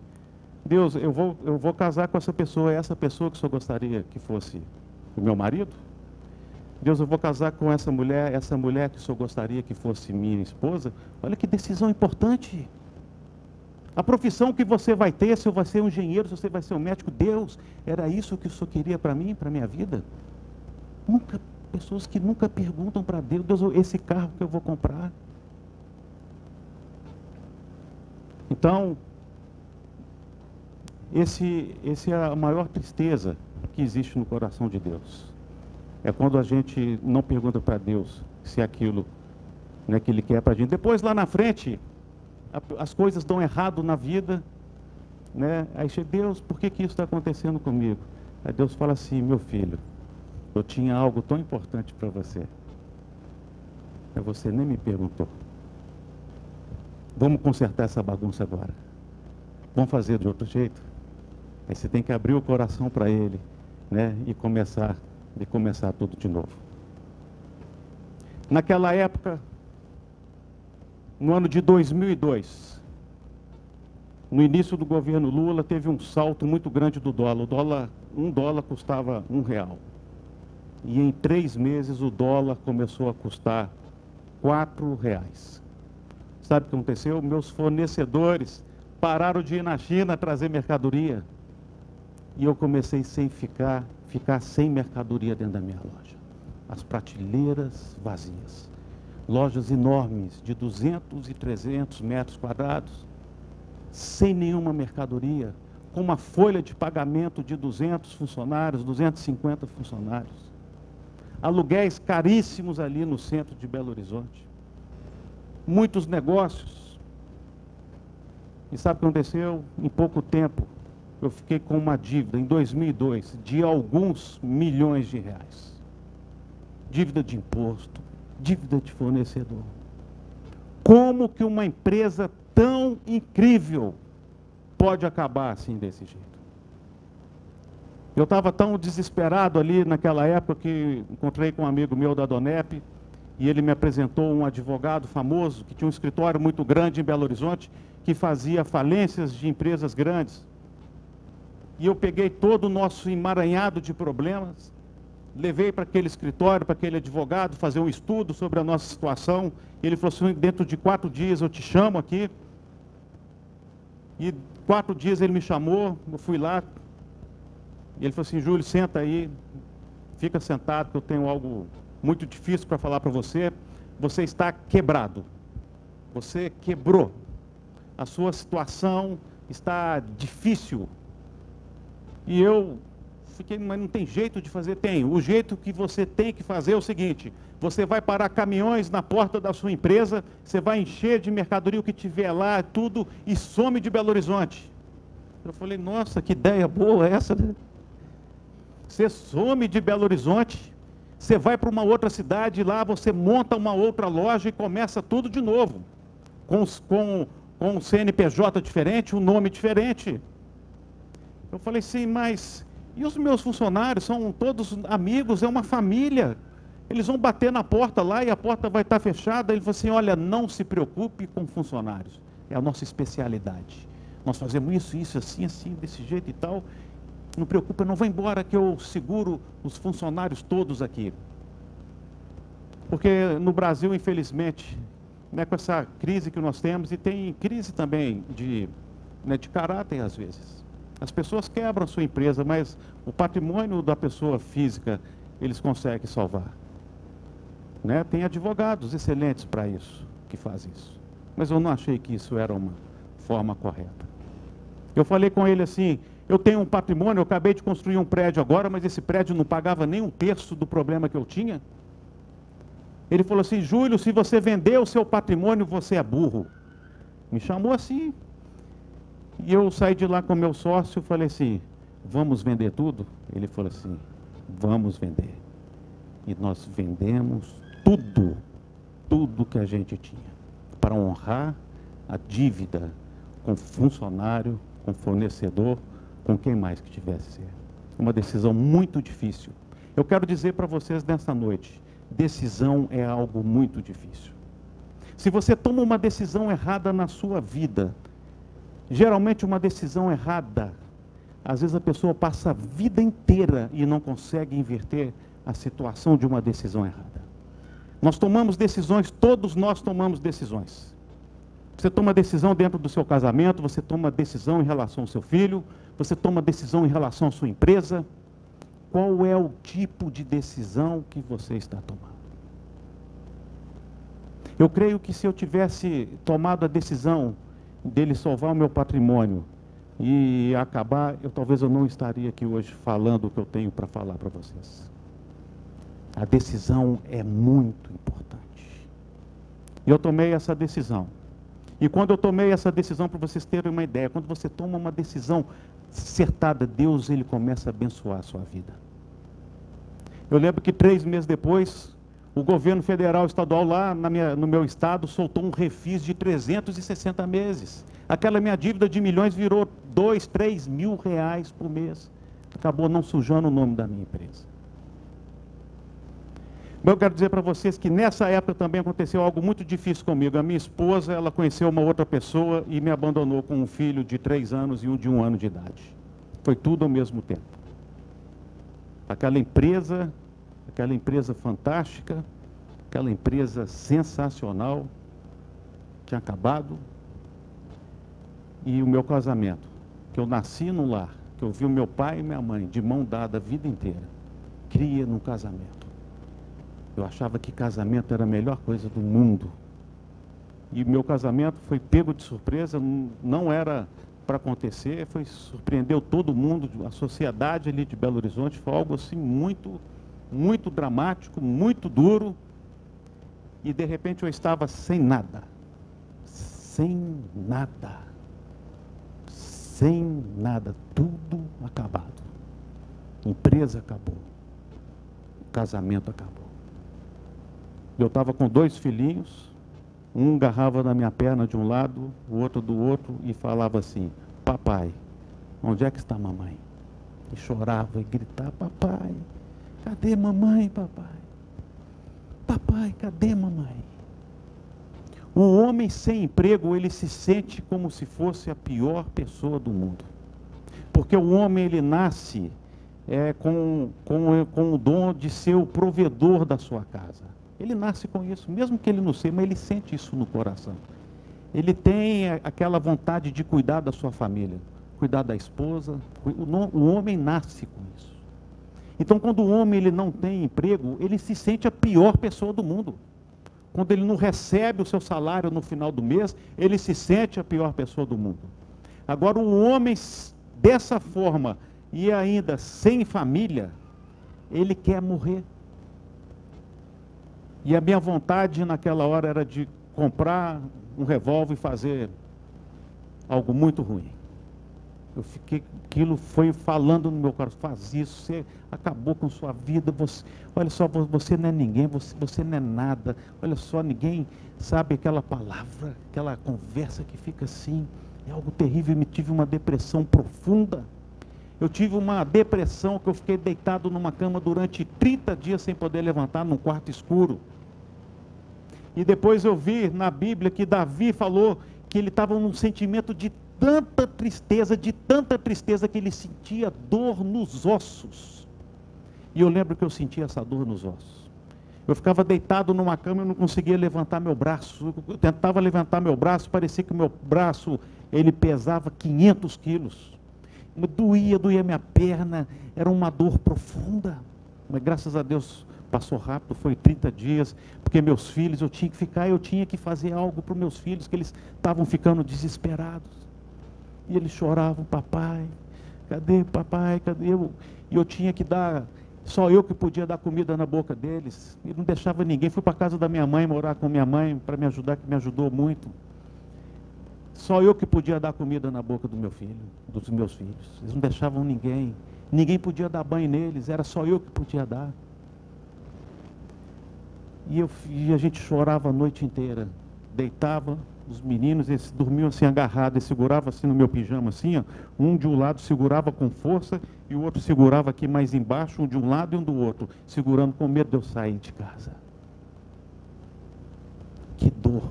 Deus, eu vou casar com essa pessoa, é essa pessoa que o Senhor gostaria que fosse o meu marido? Deus, eu vou casar com essa mulher que o Senhor gostaria que fosse minha esposa? Olha que decisão importante. A profissão que você vai ter, se você vai ser um engenheiro, se você vai ser um médico, Deus, era isso que o Senhor queria para mim, para a minha vida? Pessoas que nunca perguntam para Deus, esse carro que eu vou comprar. Então, esse é a maior tristeza que existe no coração de Deus. É quando a gente não pergunta para Deus se é aquilo, né, que Ele quer para a gente. Depois, lá na frente, as coisas dão errado na vida, né? Aí chega, Deus, por que isso está acontecendo comigo? Aí Deus fala assim, meu filho, eu tinha algo tão importante para você, mas você nem me perguntou. Vamos consertar essa bagunça agora. Vamos fazer de outro jeito? Aí você tem que abrir o coração para Ele, né? E começar tudo de novo. Naquela época, no ano de 2002, no início do governo Lula, teve um salto muito grande do dólar. Um dólar custava R$1. E em 3 meses o dólar começou a custar R$4. Sabe o que aconteceu? Meus fornecedores pararam de ir na China trazer mercadoria. E eu comecei ficar sem mercadoria dentro da minha loja. As prateleiras vazias. Lojas enormes, de 200 e 300 metros quadrados, sem nenhuma mercadoria, com uma folha de pagamento de 200 funcionários, 250 funcionários. aluguéis caríssimos ali no centro de Belo Horizonte. Muitos negócios. E sabe o que aconteceu? Em pouco tempo, eu fiquei com uma dívida, em 2002, de alguns milhões de reais. Dívida de imposto, dívida de fornecedor. Como que uma empresa tão incrível pode acabar assim, desse jeito? Eu estava tão desesperado ali naquela época que encontrei com um amigo meu da Donep e ele me apresentou um advogado famoso que tinha um escritório muito grande em Belo Horizonte que fazia falências de empresas grandes. E eu peguei todo o nosso emaranhado de problemas, levei para aquele escritório, para aquele advogado, fazer um estudo sobre a nossa situação. E ele falou assim, dentro de 4 dias eu te chamo aqui. E 4 dias ele me chamou, eu fui lá. E ele falou assim, Júlio, senta aí, fica sentado, que eu tenho algo muito difícil para falar para você. Você está quebrado. Você quebrou. A sua situação está difícil. E eu fiquei, mas não tem jeito de fazer? Tem. O jeito que você tem que fazer é o seguinte, você vai parar caminhões na porta da sua empresa, você vai encher de mercadoria o que tiver lá, tudo, e some de Belo Horizonte. Eu falei, nossa, que ideia boa essa, né? Você some de Belo Horizonte, você vai para uma outra cidade, lá você monta uma outra loja e começa tudo de novo. Com um CNPJ diferente, um nome diferente. Eu falei assim, mas e os meus funcionários? São todos amigos, é uma família. Eles vão bater na porta lá e a porta vai estar fechada. Ele falou assim, olha, não se preocupe com funcionários. É a nossa especialidade. Nós fazemos isso, isso, assim, assim, desse jeito e tal. Não preocupa, não vai embora que eu seguro os funcionários todos aqui. Porque no Brasil, infelizmente, né, com essa crise que nós temos, e tem crise também de caráter às vezes. As pessoas quebram a sua empresa, mas o patrimônio da pessoa física, eles conseguem salvar. Né? Tem advogados excelentes para isso, que fazem isso. Mas eu não achei que isso era uma forma correta. Eu falei com ele assim, eu tenho um patrimônio, eu acabei de construir um prédio agora, mas esse prédio não pagava nem 1/3 do problema que eu tinha. Ele falou assim, Júlio, se você vender o seu patrimônio, você é burro. Me chamou assim. E eu saí de lá com meu sócio e falei assim, vamos vender tudo? Ele falou assim, vamos vender. E nós vendemos tudo, tudo que a gente tinha, para honrar a dívida com funcionário, com fornecedor, com quem mais que tivesse. Uma decisão muito difícil. Eu quero dizer para vocês nessa noite, decisão é algo muito difícil. Se você toma uma decisão errada na sua vida, geralmente uma decisão errada, às vezes a pessoa passa a vida inteira e não consegue inverter a situação de uma decisão errada. Nós tomamos decisões, todos nós tomamos decisões. Você toma decisão dentro do seu casamento, você toma decisão em relação ao seu filho, você toma decisão em relação à sua empresa. Qual é o tipo de decisão que você está tomando? Eu creio que se eu tivesse tomado a decisão dele salvar o meu patrimônio e acabar, talvez eu não estaria aqui hoje falando o que eu tenho para falar para vocês. A decisão é muito importante. E eu tomei essa decisão. E quando eu tomei essa decisão, para vocês terem uma ideia, quando você toma uma decisão acertada, Deus, Ele começa a abençoar a sua vida. Eu lembro que 3 meses depois, o governo federal estadual lá no meu estado soltou um refis de 360 meses. Aquela minha dívida de milhões virou 2, 3 mil reais por mês. Acabou não sujando o nome da minha empresa. Mas eu quero dizer para vocês que nessa época também aconteceu algo muito difícil comigo. A minha esposa, ela conheceu uma outra pessoa e me abandonou com um filho de 3 anos e um de 1 ano de idade. Foi tudo ao mesmo tempo. Aquela empresa fantástica, aquela empresa sensacional, tinha acabado. E o meu casamento, que eu nasci num lar, que eu vi o meu pai e minha mãe de mão dada a vida inteira, cria num casamento. Eu achava que casamento era a melhor coisa do mundo. E meu casamento foi pego de surpresa, não era para acontecer, surpreendeu todo mundo, a sociedade ali de Belo Horizonte, foi algo assim muito muito dramático, muito duro, e de repente eu estava sem nada. Sem nada. Sem nada. Tudo acabado. Empresa acabou. Casamento acabou. Eu estava com 2 filhinhos, um agarrava na minha perna de um lado, o outro do outro, e falava assim: papai, onde é que está a mamãe? E chorava e gritava: papai, cadê mamãe, papai? Papai, cadê mamãe? O homem sem emprego, ele se sente como se fosse a pior pessoa do mundo. Porque o homem, ele nasce com o dom de ser o provedor da sua casa. Ele nasce com isso, mesmo que ele não seja, mas ele sente isso no coração. Ele tem aquela vontade de cuidar da sua família, cuidar da esposa. O homem nasce com isso. Então, quando o homem ele não tem emprego, ele se sente a pior pessoa do mundo. Quando ele não recebe o seu salário no final do mês, ele se sente a pior pessoa do mundo. Agora, o homem dessa forma e ainda sem família, ele quer morrer. E a minha vontade naquela hora era de comprar um revólver e fazer algo muito ruim. Eu fiquei, aquilo foi falando no meu coração: faz isso, você acabou com sua vida, olha só, você não é ninguém, você não é nada, olha só, ninguém sabe aquela palavra, aquela conversa que fica assim, é algo terrível. Eu tive uma depressão profunda. Eu tive uma depressão que eu fiquei deitado numa cama durante 30 dias sem poder levantar, num quarto escuro. E depois eu vi na Bíblia que Davi falou que ele estava num sentimento de tanta tristeza que ele sentia dor nos ossos. E eu lembro que eu sentia essa dor nos ossos. Eu ficava deitado numa cama e não conseguia levantar meu braço. Eu tentava levantar meu braço, parecia que o meu braço ele pesava 500 quilos. Doía minha perna, era uma dor profunda. Mas graças a Deus passou rápido, foi 30 dias, porque meus filhos, eu tinha que fazer algo para os meus filhos, que eles estavam ficando desesperados. E eles choravam: papai, cadê papai, cadê eu? E eu tinha que dar, só eu que podia dar comida na boca deles. E não deixava ninguém. Fui para a casa da minha mãe, morar com minha mãe, para me ajudar, que me ajudou muito. Só eu que podia dar comida na boca do meu filho, dos meus filhos. Eles não deixavam ninguém. Ninguém podia dar banho neles, era só eu que podia dar. E a gente chorava a noite inteira. Deitava, os meninos, eles dormiam assim agarrados, eles seguravam assim no meu pijama, assim, ó. Um de um lado segurava com força e o outro segurava aqui mais embaixo, um de um lado e um do outro, segurando com medo de eu sair de casa. Que dor.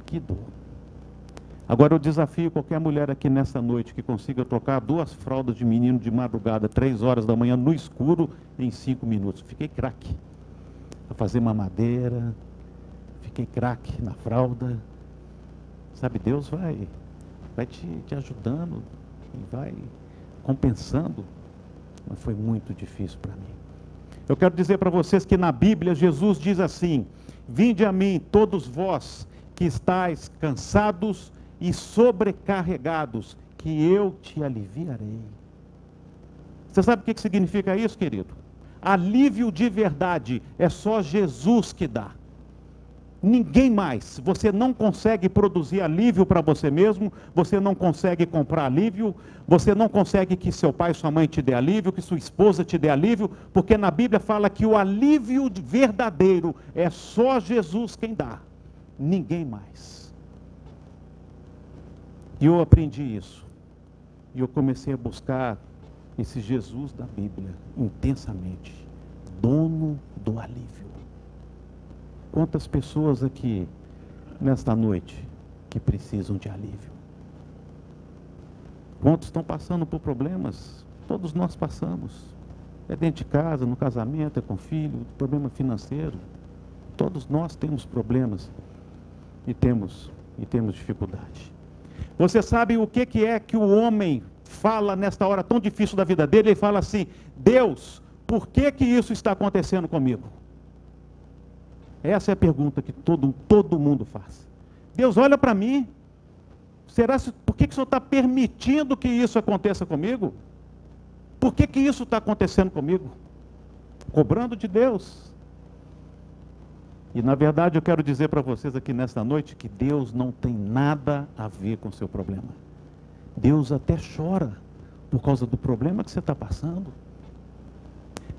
Que dor. Agora eu desafio qualquer mulher aqui nessa noite que consiga trocar 2 fraldas de menino de madrugada, 3 horas da manhã, no escuro, em 5 minutos. Fiquei craque. A fazer mamadeira, fiquei craque na fralda. Sabe, Deus vai te ajudando e vai compensando. Mas foi muito difícil para mim. Eu quero dizer para vocês que na Bíblia Jesus diz assim: vinde a mim todos vós que estáis cansados e sobrecarregados, que eu te aliviarei. Você sabe o que significa isso, querido? Alívio de verdade é só Jesus que dá. Ninguém mais. Você não consegue produzir alívio para você mesmo, você não consegue comprar alívio, você não consegue que seu pai e sua mãe te dê alívio, que sua esposa te dê alívio, porque na Bíblia fala que o alívio verdadeiro é só Jesus quem dá. Ninguém mais. E eu aprendi isso. E eu comecei a buscar esse Jesus da Bíblia intensamente. Dono do alívio. Quantas pessoas aqui, nesta noite, que precisam de alívio? Quantos estão passando por problemas? Todos nós passamos. É dentro de casa, no casamento, é com filho, problema financeiro. Todos nós temos problemas e temos dificuldade. Você sabe o que é que o homem fala nesta hora tão difícil da vida dele? Ele fala assim: Deus, por que isso está acontecendo comigo? Essa é a pergunta que todo mundo faz. Deus, olha para mim. Por que o Senhor está permitindo que isso aconteça comigo? Por que isso está acontecendo comigo? cobrando de Deus. E na verdade eu quero dizer para vocês aqui nesta noite que Deus não tem nada a ver com o seu problema. Deus até chora por causa do problema que você está passando.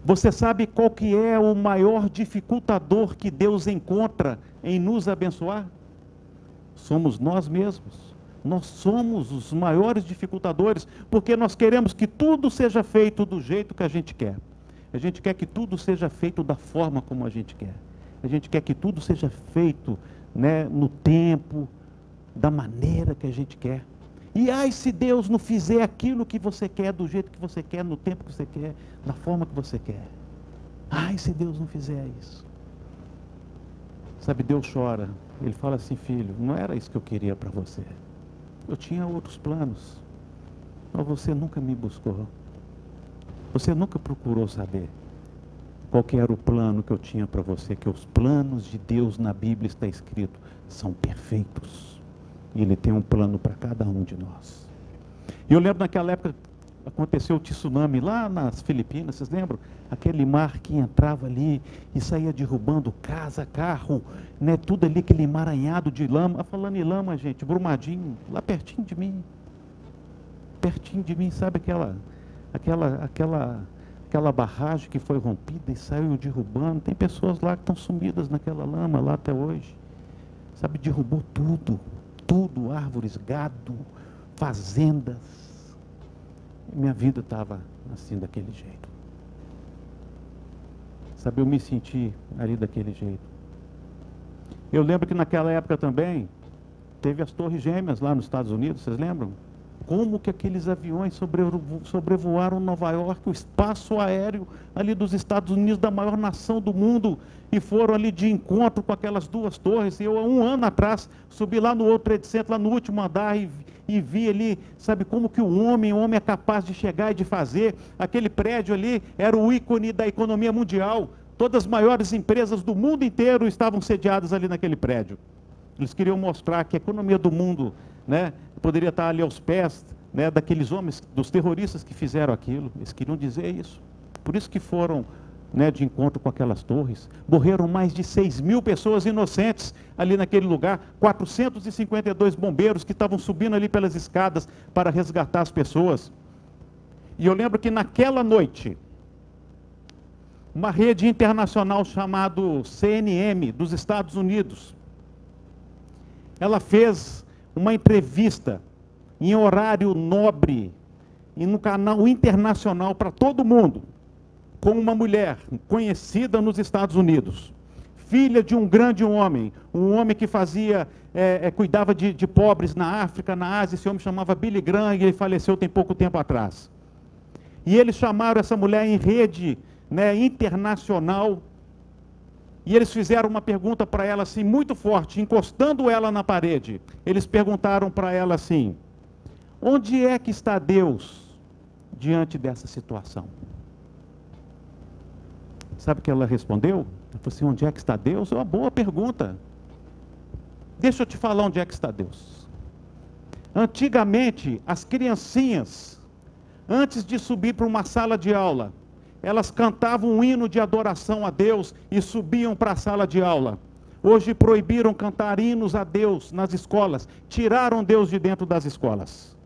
Você sabe qual que é o maior dificultador que Deus encontra em nos abençoar? Somos nós mesmos. Nós somos os maiores dificultadores, porque nós queremos que tudo seja feito do jeito que a gente quer. A gente quer que tudo seja feito da forma como a gente quer. A gente quer que tudo seja feito, né, no tempo, da maneira que a gente quer. E ai, se Deus não fizer aquilo que você quer, do jeito que você quer, no tempo que você quer, da forma que você quer. Ai, se Deus não fizer isso. Sabe, Deus chora. Ele fala assim: filho, não era isso que eu queria para você. Eu tinha outros planos. Mas você nunca me buscou. Você nunca procurou saber qual que era o plano que eu tinha para você. Que os planos de Deus na Bíblia está escrito, são perfeitos. E Ele tem um plano para cada um de nós. E eu lembro naquela época, aconteceu o tsunami lá nas Filipinas, vocês lembram? Aquele mar que entrava ali e saía derrubando casa, carro, né? Tudo ali, aquele emaranhado de lama. Falando em lama, gente, Brumadinho, lá pertinho de mim. Pertinho de mim, sabe aquela barragem que foi rompida e saiu derrubando? Tem pessoas lá que estão sumidas naquela lama lá até hoje. Sabe, derrubou tudo. Tudo, árvores, gado, fazendas. Minha vida estava assim, daquele jeito. Sabe, eu me senti ali daquele jeito. Eu lembro que naquela época também, teve as Torres Gêmeas lá nos Estados Unidos, vocês lembram? Como que aqueles aviões sobrevoaram Nova York, o espaço aéreo ali dos Estados Unidos, da maior nação do mundo, e foram ali de encontro com aquelas duas torres. E eu, há um ano atrás, subi lá no World Trade Center, lá no último andar, e vi ali, sabe, como que o homem é capaz de chegar e de fazer. Aquele prédio ali era o ícone da economia mundial. Todas as maiores empresas do mundo inteiro estavam sediadas ali naquele prédio. Eles queriam mostrar que a economia do mundo, né, poderia estar ali aos pés, né, daqueles homens, dos terroristas que fizeram aquilo. Eles queriam dizer isso. Por isso que foram, né, de encontro com aquelas torres. Morreram mais de 6.000 pessoas inocentes ali naquele lugar. 452 bombeiros que estavam subindo ali pelas escadas para resgatar as pessoas. E eu lembro que naquela noite, uma rede internacional chamada CNN, dos Estados Unidos, ela fez uma entrevista em horário nobre e no canal internacional para todo mundo, com uma mulher conhecida nos Estados Unidos, filha de um grande homem, um homem que cuidava de pobres na África, na Ásia. Esse homem chamava Billy Graham e ele faleceu tem pouco tempo atrás. E eles chamaram essa mulher em rede, né, internacional. E eles fizeram uma pergunta para ela assim, muito forte, encostando ela na parede. Eles perguntaram para ela assim: onde é que está Deus diante dessa situação? Sabe o que ela respondeu? Ela falou assim: onde é que está Deus? É uma boa pergunta. Deixa eu te falar onde é que está Deus. Antigamente, as criancinhas, antes de subir para uma sala de aula, elas cantavam um hino de adoração a Deus e subiam para a sala de aula. Hoje proibiram cantar hinos a Deus nas escolas. Tiraram Deus de dentro das escolas.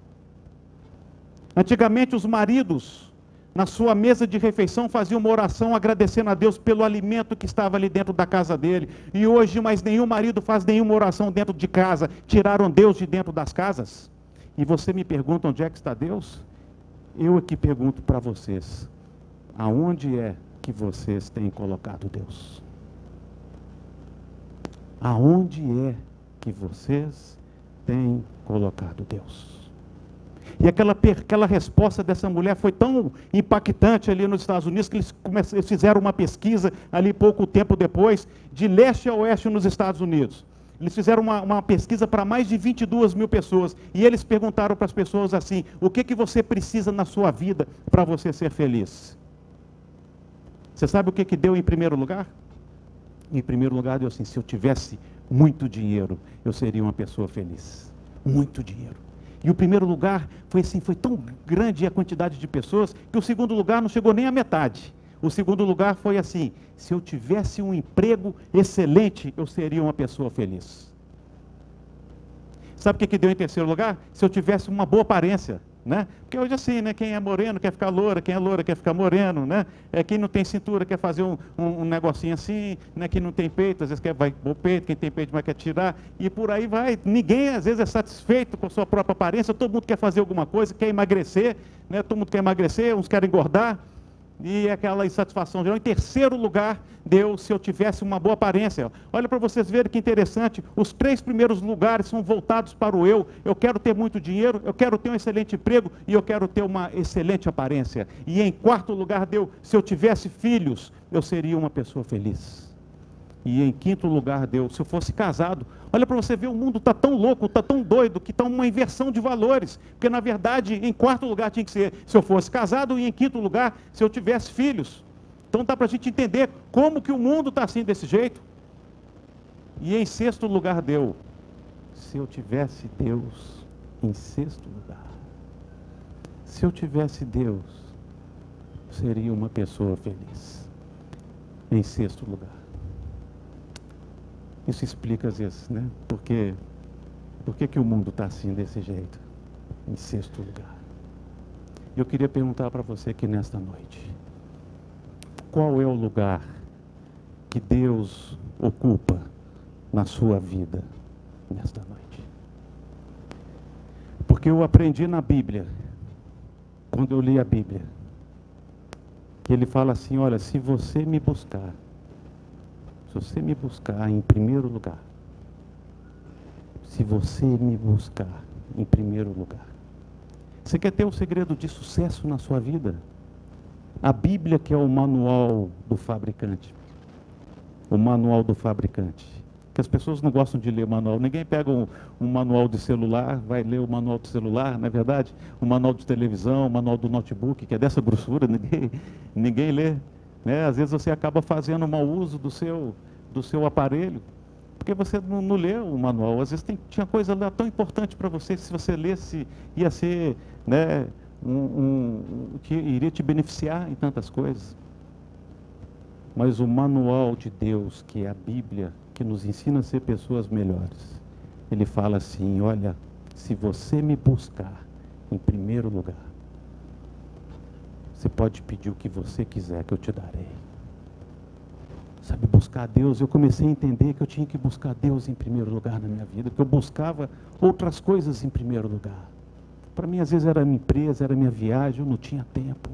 Antigamente os maridos, na sua mesa de refeição, faziam uma oração agradecendo a Deus pelo alimento que estava ali dentro da casa dele. E hoje mais nenhum marido faz nenhuma oração dentro de casa. Tiraram Deus de dentro das casas. E você me pergunta onde é que está Deus? Eu aqui pergunto para vocês: aonde é que vocês têm colocado Deus? Aonde é que vocês têm colocado Deus? E aquela resposta dessa mulher foi tão impactante ali nos Estados Unidos, que eles fizeram uma pesquisa ali pouco tempo depois, de leste a oeste nos Estados Unidos. Eles fizeram uma pesquisa para mais de 22.000 pessoas, e eles perguntaram para as pessoas assim: o que você precisa na sua vida para você ser feliz? Você sabe o que deu em primeiro lugar? Em primeiro lugar deu assim: se eu tivesse muito dinheiro, eu seria uma pessoa feliz. Muito dinheiro. E o primeiro lugar foi assim, foi tão grande a quantidade de pessoas, que o segundo lugar não chegou nem à metade. O segundo lugar foi assim: se eu tivesse um emprego excelente, eu seria uma pessoa feliz. Sabe o que deu em terceiro lugar? Se eu tivesse uma boa aparência, né? Porque hoje assim, né? Quem é moreno quer ficar loura, quem é loura quer ficar moreno, né? Quem não tem cintura quer fazer um negocinho assim, né? Quem não tem peito, às vezes vai pôr peito, quem tem peito vai quer tirar, e por aí vai. Ninguém às vezes é satisfeito com a sua própria aparência, todo mundo quer fazer alguma coisa, quer emagrecer, né? Todo mundo quer emagrecer, uns querem engordar, e é aquela insatisfação geral. Em terceiro lugar, Deus, se eu tivesse uma boa aparência. Olha para vocês verem que interessante, os 3 primeiros lugares são voltados para o eu. Eu quero ter muito dinheiro, eu quero ter um excelente emprego e eu quero ter uma excelente aparência. E em quarto lugar, Deus, se eu tivesse filhos, eu seria uma pessoa feliz. E em quinto lugar, Deus, se eu fosse casado. Olha para você ver, o mundo está tão louco, está tão doido, que está uma inversão de valores. Porque, na verdade, em quarto lugar tinha que ser se eu fosse casado, e em quinto lugar, se eu tivesse filhos. Então dá para a gente entender como que o mundo está assim desse jeito. E em sexto lugar, Deus, se eu tivesse Deus em sexto lugar. Se eu tivesse Deus, seria uma pessoa feliz. Em sexto lugar. Isso explica às vezes, né? Por que o mundo está assim desse jeito? Em sexto lugar. Eu queria perguntar para você aqui nesta noite: qual é o lugar que Deus ocupa na sua vida nesta noite? Porque eu aprendi na Bíblia, quando eu li a Bíblia, que ele fala assim: olha, se você me buscar em primeiro lugar, se você me buscar em primeiro lugar. Você quer ter um segredo de sucesso na sua vida? A Bíblia, que é o manual do fabricante. O manual do fabricante. Que as pessoas não gostam de ler manual. Ninguém pega um manual de celular, vai ler o manual de celular, não é verdade? O manual de televisão, o manual do notebook, que é dessa grossura, ninguém lê. Né? Às vezes você acaba fazendo mau uso do seu aparelho, porque você não lê o manual. Às vezes tinha coisa lá tão importante para você, que se você lesse, ia ser, né, que iria te beneficiar em tantas coisas. Mas o manual de Deus, que é a Bíblia, que nos ensina a ser pessoas melhores, ele fala assim: olha, se você me buscar em primeiro lugar, você pode pedir o que você quiser que eu te darei. Sabe, buscar a Deus, eu comecei a entender que eu tinha que buscar Deus em primeiro lugar na minha vida, que eu buscava outras coisas em primeiro lugar. Para mim, às vezes, era a minha empresa, era a minha viagem, eu não tinha tempo.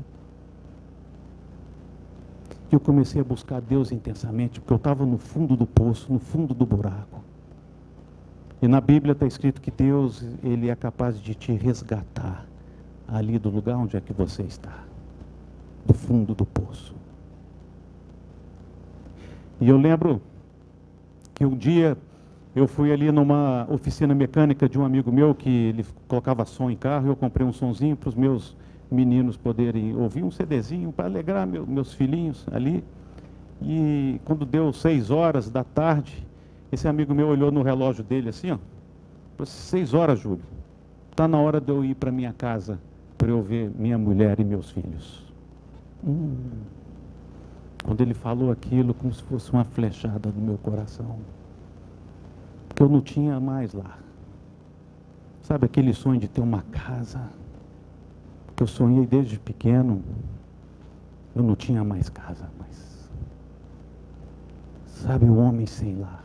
E eu comecei a buscar Deus intensamente, porque eu estava no fundo do poço, no fundo do buraco. E na Bíblia está escrito que Deus, ele é capaz de te resgatar ali do lugar onde é que você está. Do fundo do poço. E eu lembro que um dia eu fui ali numa oficina mecânica de um amigo meu, que ele colocava som em carro, e eu comprei um sonzinho para os meus meninos poderem ouvir, um CDzinho para alegrar meus filhinhos ali. E quando deu 6 horas da tarde, esse amigo meu olhou no relógio dele assim, ó, falou: 6 horas, Júlio, está na hora de eu ir para minha casa para eu ver minha mulher e meus filhos. Quando ele falou aquilo, como se fosse uma flechada no meu coração, porque eu não tinha mais lá. Sabe aquele sonho de ter uma casa, que eu sonhei desde pequeno? Eu não tinha mais casa, mas sabe, o homem sem lar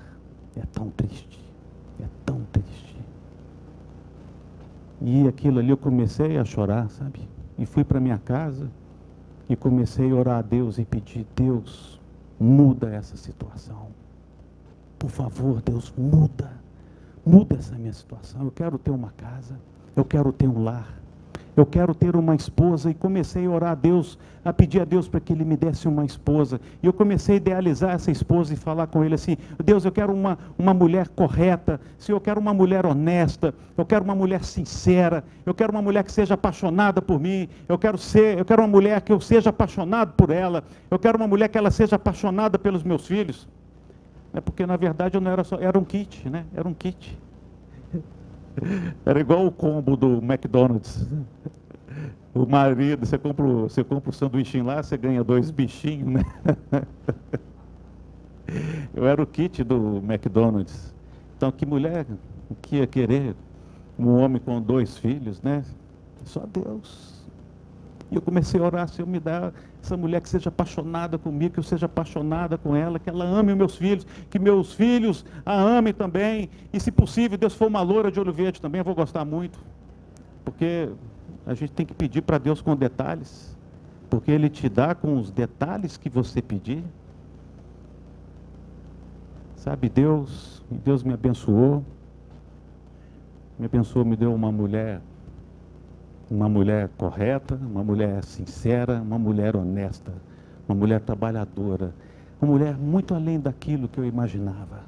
é tão triste, é tão triste. E aquilo ali eu comecei a chorar, sabe? E fui para minha casa e comecei a orar a Deus e pedir: Deus, muda essa situação. Por favor, Deus, muda essa minha situação. Eu quero ter uma casa, eu quero ter um lar, eu quero ter uma esposa. E comecei a orar a Deus, a pedir a Deus para que Ele me desse uma esposa. E eu comecei a idealizar essa esposa e falar com Ele assim: Deus, eu quero uma mulher correta, Senhor, eu quero uma mulher honesta, eu quero uma mulher sincera, eu quero uma mulher que seja apaixonada por mim, eu quero uma mulher que eu seja apaixonado por ela, eu quero uma mulher que ela seja apaixonada pelos meus filhos. Porque na verdade eu não era só, era um kit, né? Era um kit. Era igual o combo do McDonald's. O marido, você compra o sanduichinho lá, você ganha 2 bichinhos, né? Eu era o kit do McDonald's. Então, que mulher que ia querer um homem com 2 filhos, né? Só Deus. E eu comecei a orar, Senhor, me dá essa mulher que seja apaixonada comigo, que eu seja apaixonada com ela, que ela ame os meus filhos, que meus filhos a amem também. E, se possível, Deus for uma loura de olho verde também, eu vou gostar muito. Porque a gente tem que pedir para Deus com detalhes. Porque Ele te dá com os detalhes que você pedir. Sabe, Deus me abençoou. Me abençoou, me deu uma mulher correta, uma mulher sincera, uma mulher honesta, uma mulher trabalhadora, uma mulher muito além daquilo que eu imaginava.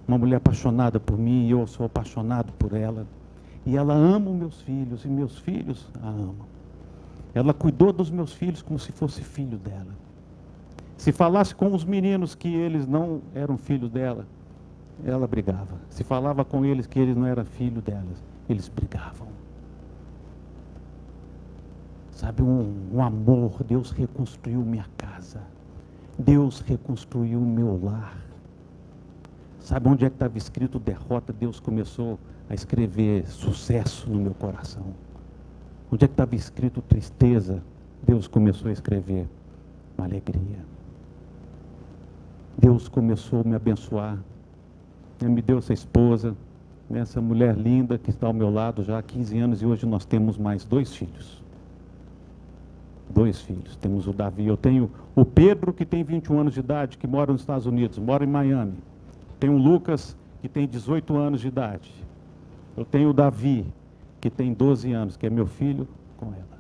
Uma mulher apaixonada por mim e eu sou apaixonado por ela. E ela ama os meus filhos e meus filhos a amam. Ela cuidou dos meus filhos como se fosse filho dela. Se falasse com os meninos que eles não eram filhos dela, ela brigava. Se falava com eles que eles não eram filhos delas, eles brigavam. Sabe, um amor. Deus reconstruiu minha casa. Deus reconstruiu o meu lar. Sabe onde é que estava escrito derrota? Deus começou a escrever sucesso no meu coração. Onde é que estava escrito tristeza? Deus começou a escrever uma alegria. Deus começou a me abençoar. Ele me deu essa esposa, essa mulher linda que está ao meu lado já há 15 anos e hoje nós temos mais 2 filhos. 2 filhos. Temos o Davi. Eu tenho o Pedro, que tem 21 anos de idade, que mora nos Estados Unidos, mora em Miami. Tenho o Lucas, que tem 18 anos de idade. Eu tenho o Davi, que tem 12 anos, que é meu filho com ela.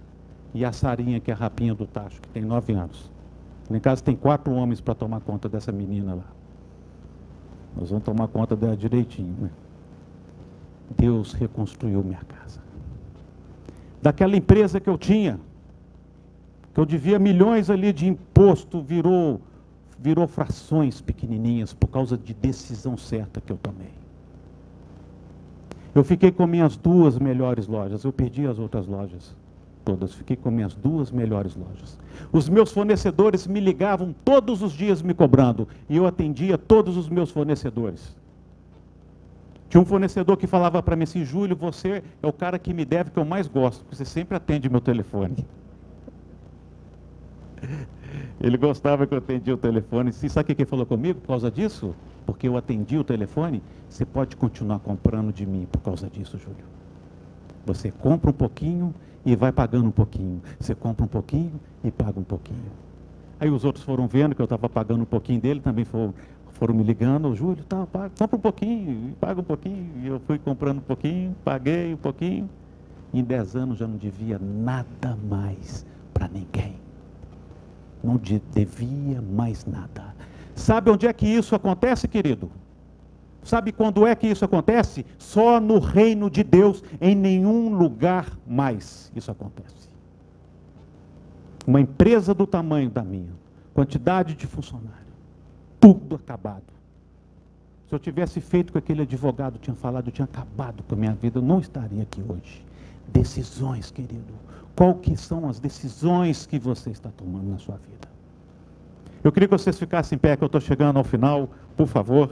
E a Sarinha, que é a rapinha do tacho, que tem 9 anos. Lá em casa tem 4 homens para tomar conta dessa menina lá. Nós vamos tomar conta dela direitinho, né? Deus reconstruiu minha casa. Daquela empresa que eu tinha, que eu devia milhões ali de imposto, virou frações pequenininhas por causa de decisão certa que eu tomei. Eu fiquei com minhas 2 melhores lojas, eu perdi as outras lojas todas, fiquei com minhas 2 melhores lojas. Os meus fornecedores me ligavam todos os dias me cobrando, e eu atendia todos os meus fornecedores. Tinha um fornecedor que falava para mim assim: Júlio, você é o cara que me deve, que eu mais gosto, porque você sempre atende meu telefone. Ele gostava que eu atendia o telefone. E sabe o que ele falou comigo por causa disso? Porque eu atendi o telefone. Você pode continuar comprando de mim por causa disso, Júlio. Você compra um pouquinho e vai pagando um pouquinho. Você compra um pouquinho e paga um pouquinho. Aí os outros foram vendo que eu estava pagando um pouquinho dele, também foram me ligando: Júlio, tá, compra um pouquinho e paga um pouquinho. E eu fui comprando um pouquinho, paguei um pouquinho. Em 10 anos já não devia nada mais para ninguém. Não devia mais nada. Sabe onde é que isso acontece, querido? Sabe quando é que isso acontece? Só no reino de Deus, em nenhum lugar mais isso acontece. Uma empresa do tamanho da minha, quantidade de funcionários, tudo acabado. Se eu tivesse feito o que aquele advogado tinha falado, eu tinha acabado com a minha vida, eu não estaria aqui hoje. Decisões, querido. Qual que são as decisões que você está tomando na sua vida? Eu queria que vocês ficassem em pé, que eu estou chegando ao final, por favor.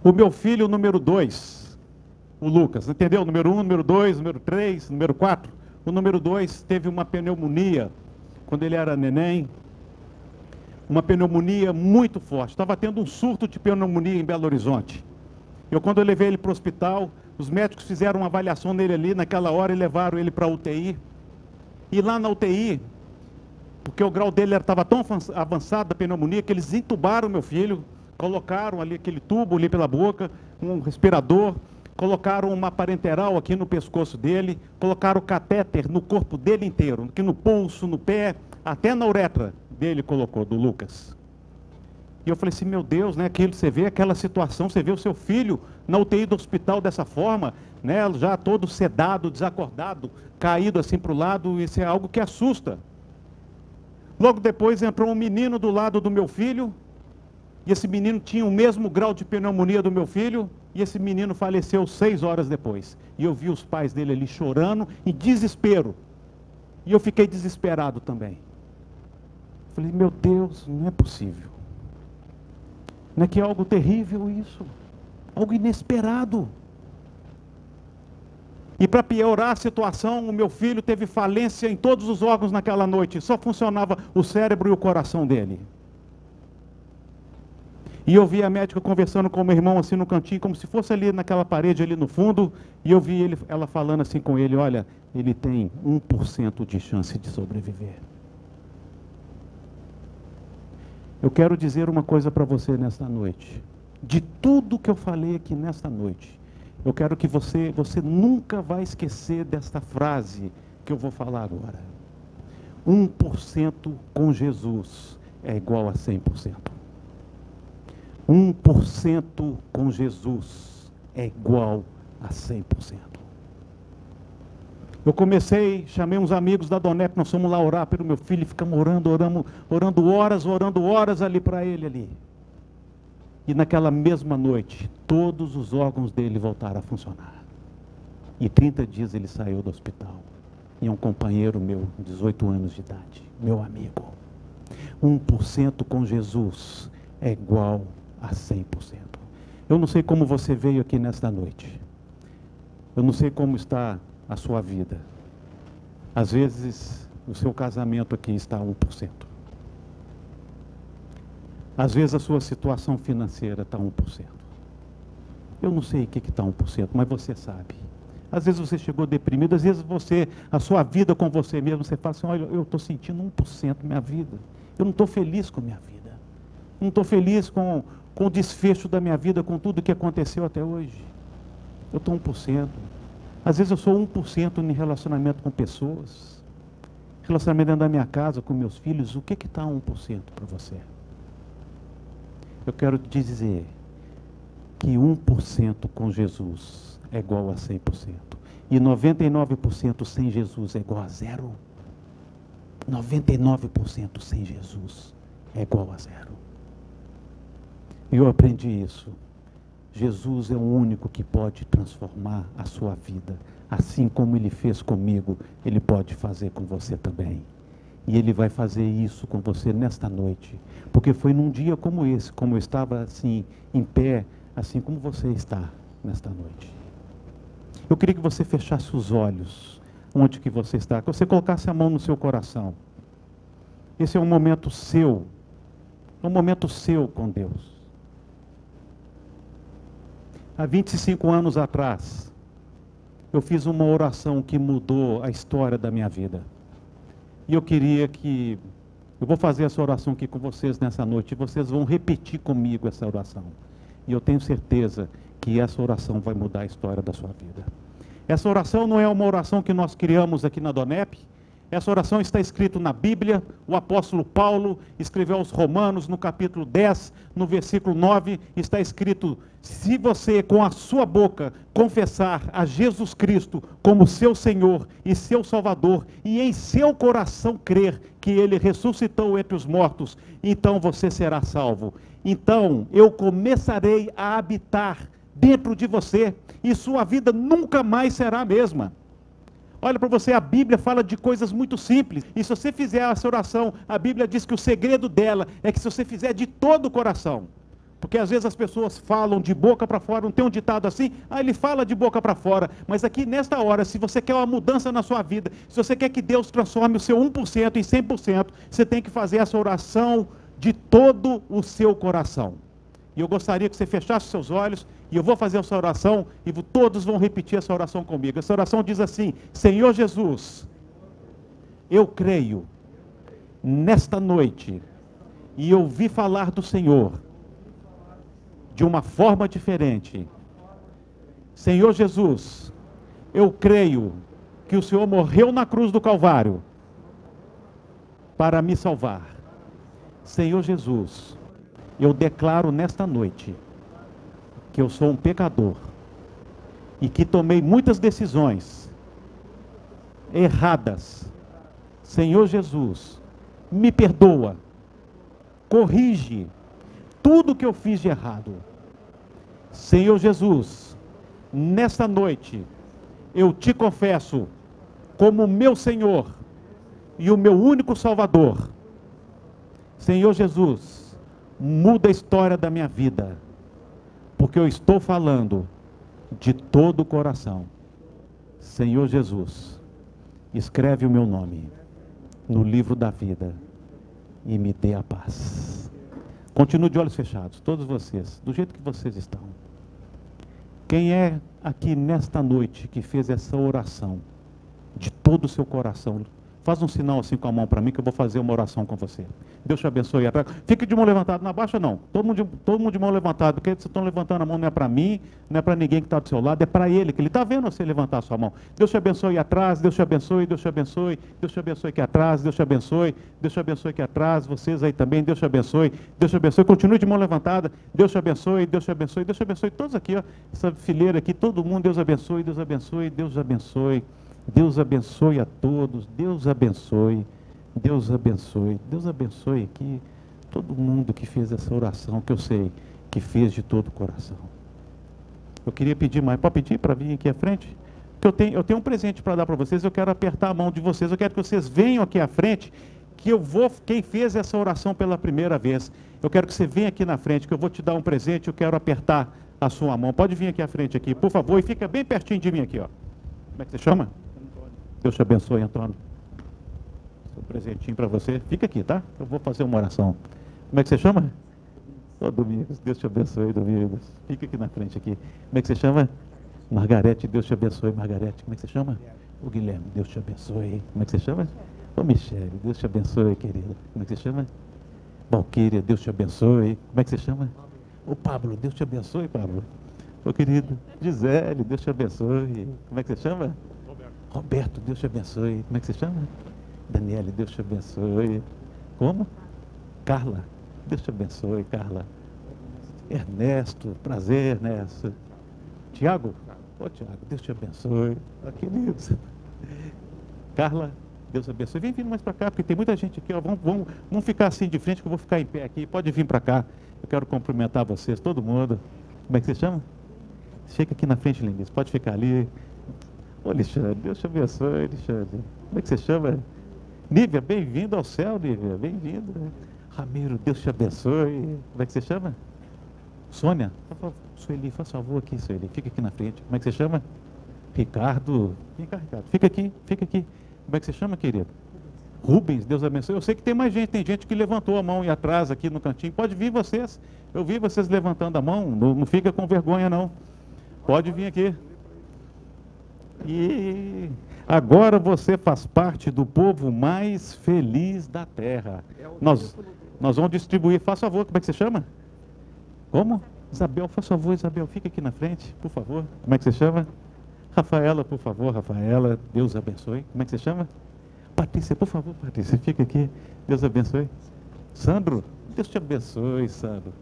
O meu filho número 2, o Lucas, entendeu? Número 1, número 2, número 3, número 4. O número 2 teve uma pneumonia quando ele era neném, uma pneumonia muito forte. Estava tendo um surto de pneumonia em Belo Horizonte. Quando eu levei ele para o hospital, os médicos fizeram uma avaliação nele ali, naquela hora, e levaram ele para a UTI. E lá na UTI, porque o grau dele estava tão avançado da pneumonia, que eles entubaram meu filho, colocaram ali aquele tubo ali pela boca, um respirador, colocaram uma parenteral aqui no pescoço dele, colocaram o catéter no corpo dele inteiro, aqui no pulso, no pé, até na uretra dele colocou, do Lucas. E eu falei assim: meu Deus, né, aquilo, você vê aquela situação, você vê o seu filho na UTI do hospital dessa forma, né, já todo sedado, desacordado, caído assim para o lado, isso é algo que assusta. Logo depois entrou um menino do lado do meu filho, e esse menino tinha o mesmo grau de pneumonia do meu filho, e esse menino faleceu 6 horas depois. E eu vi os pais dele ali chorando, em desespero. E eu fiquei desesperado também. Falei, meu Deus, não é possível. Não é que é algo terrível isso? Algo inesperado. E para piorar a situação, o meu filho teve falência em todos os órgãos naquela noite. Só funcionava o cérebro e o coração dele. E eu vi a médica conversando com o meu irmão assim no cantinho, como se fosse ali naquela parede ali no fundo. E eu vi ela falando assim com ele, olha, ele tem 1% de chance de sobreviver. Eu quero dizer uma coisa para você nesta noite. De tudo que eu falei aqui nesta noite, eu quero que você nunca vai esquecer desta frase que eu vou falar agora. 1% com Jesus é igual a 100%. 1% com Jesus é igual a 100%. Eu chamei uns amigos da Donep, nós fomos lá orar pelo meu filho, e ficamos orando horas ali para ele ali. E naquela mesma noite, todos os órgãos dele voltaram a funcionar. E 30 dias ele saiu do hospital. E um companheiro meu, 18 anos de idade, meu amigo. 1% com Jesus é igual a 100%. Eu não sei como você veio aqui nesta noite. Eu não sei como está a sua vida. Às vezes, o seu casamento aqui está a 1%. Às vezes, a sua situação financeira está a 1%. Eu não sei o que está 1%, mas você sabe. Às vezes você chegou deprimido, às vezes a sua vida com você mesmo, você fala assim, olha, eu estou sentindo 1% da minha vida. Eu não estou feliz com a minha vida. Eu não estou feliz com o desfecho da minha vida, com tudo que aconteceu até hoje. Eu estou 1%. Às vezes eu sou 1% em relacionamento com pessoas. Relacionamento dentro da minha casa, com meus filhos. O que está 1% para você? Eu quero te dizer que 1% com Jesus é igual a 100%. E 99% sem Jesus é igual a 0. 99% sem Jesus é igual a 0. E eu aprendi isso. Jesus é o único que pode transformar a sua vida. Assim como Ele fez comigo, Ele pode fazer com você também. E Ele vai fazer isso com você nesta noite. Porque foi num dia como esse, como eu estava assim, em pé, assim como você está nesta noite. Eu queria que você fechasse os olhos, onde que você está, que você colocasse a mão no seu coração. Esse é um momento seu, é um momento seu com Deus. Há 25 anos atrás, eu fiz uma oração que mudou a história da minha vida. E eu queria que... Eu vou fazer essa oração aqui com vocês nessa noite, e vocês vão repetir comigo essa oração. E eu tenho certeza que essa oração vai mudar a história da sua vida. Essa oração não é uma oração que nós criamos aqui na Donep. Essa oração está escrita na Bíblia. O apóstolo Paulo escreveu aos Romanos, no capítulo 10, no versículo 9, está escrito: se você com a sua boca confessar a Jesus Cristo como seu Senhor e seu Salvador, e em seu coração crer que Ele ressuscitou entre os mortos, então você será salvo. Então eu começarei a habitar dentro de você, e sua vida nunca mais será a mesma. Olha para você, a Bíblia fala de coisas muito simples. E se você fizer essa oração, a Bíblia diz que o segredo dela é que se você fizer de todo o coração. Porque às vezes as pessoas falam de boca para fora, não tem um ditado assim, ele fala de boca para fora. Mas aqui nesta hora, se você quer uma mudança na sua vida, se você quer que Deus transforme o seu 1% em 100%, você tem que fazer essa oração de todo o seu coração. E eu gostaria que você fechasse seus olhos, e eu vou fazer essa oração, e todos vão repetir essa oração comigo. Essa oração diz assim: Senhor Jesus, eu creio nesta noite, e ouvi falar do Senhor de uma forma diferente. Senhor Jesus, eu creio que o Senhor morreu na cruz do Calvário para me salvar. Senhor Jesus, eu declaro nesta noite que eu sou um pecador e que tomei muitas decisões erradas. Senhor Jesus, me perdoa, corrige tudo que eu fiz de errado. Senhor Jesus, nesta noite, eu te confesso como meu Senhor e o meu único Salvador. Senhor Jesus, muda a história da minha vida, porque eu estou falando de todo o coração. Senhor Jesus, escreve o meu nome no livro da vida e me dê a paz. Continue de olhos fechados, todos vocês, do jeito que vocês estão. Quem é aqui nesta noite que fez essa oração de todo o seu coração? Faz um sinal assim com a mão para mim que eu vou fazer uma oração com você. Deus te abençoe. Fique de mão levantada, não abaixa não. Todo mundo de mão levantada, porque vocês estão levantando a mão não é para mim, não é para ninguém que está do seu lado, é para Ele, que Ele está vendo você levantar a sua mão. Deus te abençoe atrás, Deus te abençoe, Deus te abençoe, Deus te abençoe aqui atrás, Deus te abençoe, Deus te abençoe aqui atrás, vocês aí também, Deus te abençoe, Deus te abençoe, continue de mão levantada, Deus te abençoe, Deus te abençoe, Deus te abençoe, todos aqui, ó, essa fileira aqui, todo mundo, Deus abençoe, Deus abençoe, Deus abençoe. Deus abençoe a todos, Deus abençoe, Deus abençoe, Deus abençoe aqui todo mundo que fez essa oração, que eu sei que fez de todo o coração. Eu queria pedir mais, pode pedir para vir aqui à frente? Porque eu tenho um presente para dar para vocês, eu quero apertar a mão de vocês, eu quero que vocês venham aqui à frente, que eu vou, quem fez essa oração pela primeira vez, eu quero que você venha aqui na frente, que eu vou te dar um presente, eu quero apertar a sua mão. Pode vir aqui à frente aqui, por favor, e fica bem pertinho de mim aqui, ó. Como é que você chama? Deus te abençoe, Antônio. Seu presentinho para você. Fica aqui, tá? Eu vou fazer uma oração. Como é que você chama? Ô, Domingos, Deus te abençoe, Domingos. Fica aqui na frente aqui. Como é que você chama? Margarete, Deus te abençoe, Margarete. Como é que você chama? O Guilherme, Deus te abençoe. Como é que você chama? Ô, Michele, Deus te abençoe, querida. Como é que você chama? Valquíria, Deus te abençoe. Como é que você chama? Ô, Pablo, Deus te abençoe, Pablo. Ô, querido, Gisele, Deus te abençoe. Como é que você chama? Roberto, Deus te abençoe. Como é que você chama? Daniele, Deus te abençoe. Como? Carla, Deus te abençoe, Carla. Ernesto, prazer, Ernesto. Tiago? Ô, Tiago, Deus te abençoe. Queridos. Carla, Deus abençoe. Vem vindo mais para cá, porque tem muita gente aqui. Ó. Vamos ficar assim de frente, que eu vou ficar em pé aqui. Pode vir para cá. Eu quero cumprimentar vocês, todo mundo. Como é que você chama? Fica aqui na frente, Lindis. Pode ficar ali. Ô, Alexandre, Deus te abençoe, Alexandre. Como é que você chama? Nívia, bem-vindo ao céu, Nívia, bem-vindo. Ramiro, Deus te abençoe. Como é que você chama? Sônia, Sueli, faz favor aqui, Sueli, fica aqui na frente. Como é que você chama? Ricardo. Vem cá, Ricardo, fica aqui, fica aqui. Como é que você chama, querido? Rubens, Deus abençoe. Eu sei que tem mais gente, tem gente que levantou a mão e atrás aqui no cantinho. Pode vir vocês. Eu vi vocês levantando a mão, não fica com vergonha não. Pode vir aqui. E agora você faz parte do povo mais feliz da terra. Nós vamos distribuir, faz favor, como é que você chama? Como? Isabel, faz favor, Isabel, fica aqui na frente, por favor. Como é que você chama? Rafaela, por favor, Rafaela, Deus abençoe. Como é que você chama? Patrícia, por favor, Patrícia, fica aqui, Deus abençoe. Sandro, Deus te abençoe, Sandro.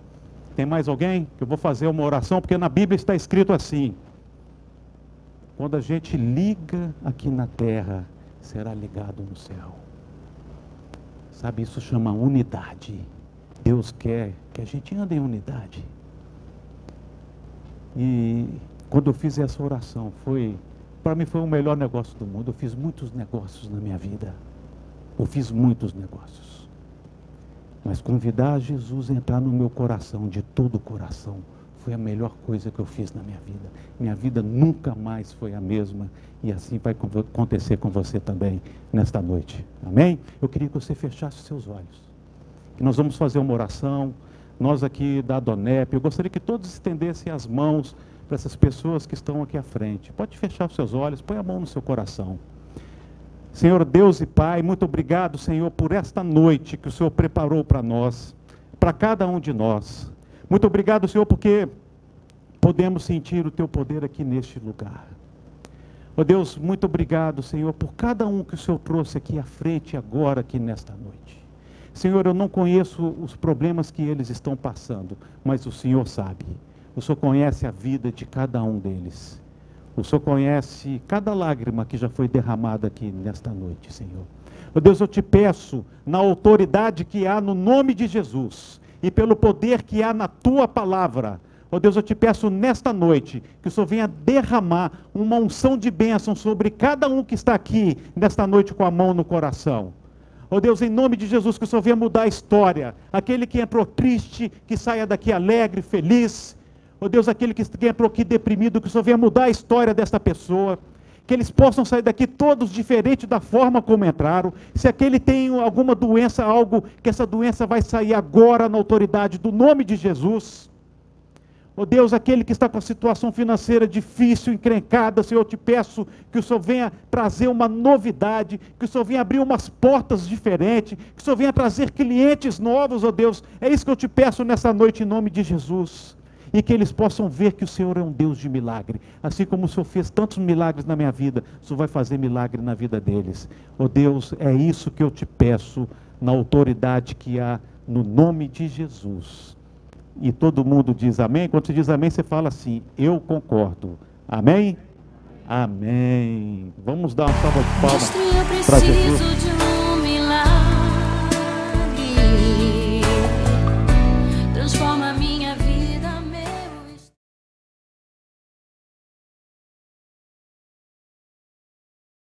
Tem mais alguém? Que eu vou fazer uma oração, porque na Bíblia está escrito assim: quando a gente liga aqui na terra, será ligado no céu. Sabe, isso chama unidade. Deus quer que a gente ande em unidade. E quando eu fiz essa oração, para mim foi o melhor negócio do mundo. Eu fiz muitos negócios na minha vida. Eu fiz muitos negócios. Mas convidar Jesus a entrar no meu coração, de todo o coração, foi a melhor coisa que eu fiz na minha vida. Minha vida nunca mais foi a mesma. E assim vai acontecer com você também nesta noite. Amém? Eu queria que você fechasse os seus olhos. Que nós vamos fazer uma oração. Nós aqui da Adonep, eu gostaria que todos estendessem as mãos para essas pessoas que estão aqui à frente. Pode fechar os seus olhos, põe a mão no seu coração. Senhor Deus e Pai, muito obrigado, Senhor, por esta noite que o Senhor preparou para nós, para cada um de nós. Muito obrigado, Senhor, porque podemos sentir o Teu poder aqui neste lugar. Ó Deus, muito obrigado, Senhor, por cada um que o Senhor trouxe aqui à frente agora, aqui nesta noite. Senhor, eu não conheço os problemas que eles estão passando, mas o Senhor sabe. O Senhor conhece a vida de cada um deles. O Senhor conhece cada lágrima que já foi derramada aqui nesta noite, Senhor. Ó Deus, eu te peço, na autoridade que há no nome de Jesus e pelo poder que há na tua palavra, ó Deus, eu te peço nesta noite que o Senhor venha derramar uma unção de bênção sobre cada um que está aqui nesta noite com a mão no coração. Ó Deus, em nome de Jesus, que o Senhor venha mudar a história. Aquele que entrou triste, que saia daqui alegre, feliz. Ó Deus, aquele que entrou aqui deprimido, que o Senhor venha mudar a história desta pessoa. Que eles possam sair daqui todos diferentes da forma como entraram. Se aquele tem alguma doença, algo, que essa doença vai sair agora na autoridade do nome de Jesus. Ó Deus, aquele que está com a situação financeira difícil, encrencada, Senhor, eu te peço que o Senhor venha trazer uma novidade, que o Senhor venha abrir umas portas diferentes, que o Senhor venha trazer clientes novos, ó Deus. É isso que eu te peço nessa noite em nome de Jesus. E que eles possam ver que o Senhor é um Deus de milagre. Assim como o Senhor fez tantos milagres na minha vida, o Senhor vai fazer milagre na vida deles. Ó Deus, é isso que eu te peço, na autoridade que há no nome de Jesus. E todo mundo diz amém. Quando você diz amém, você fala assim: eu concordo. Amém? Amém. Vamos dar uma salva de palmas Mestre, eu para Jesus. preciso de um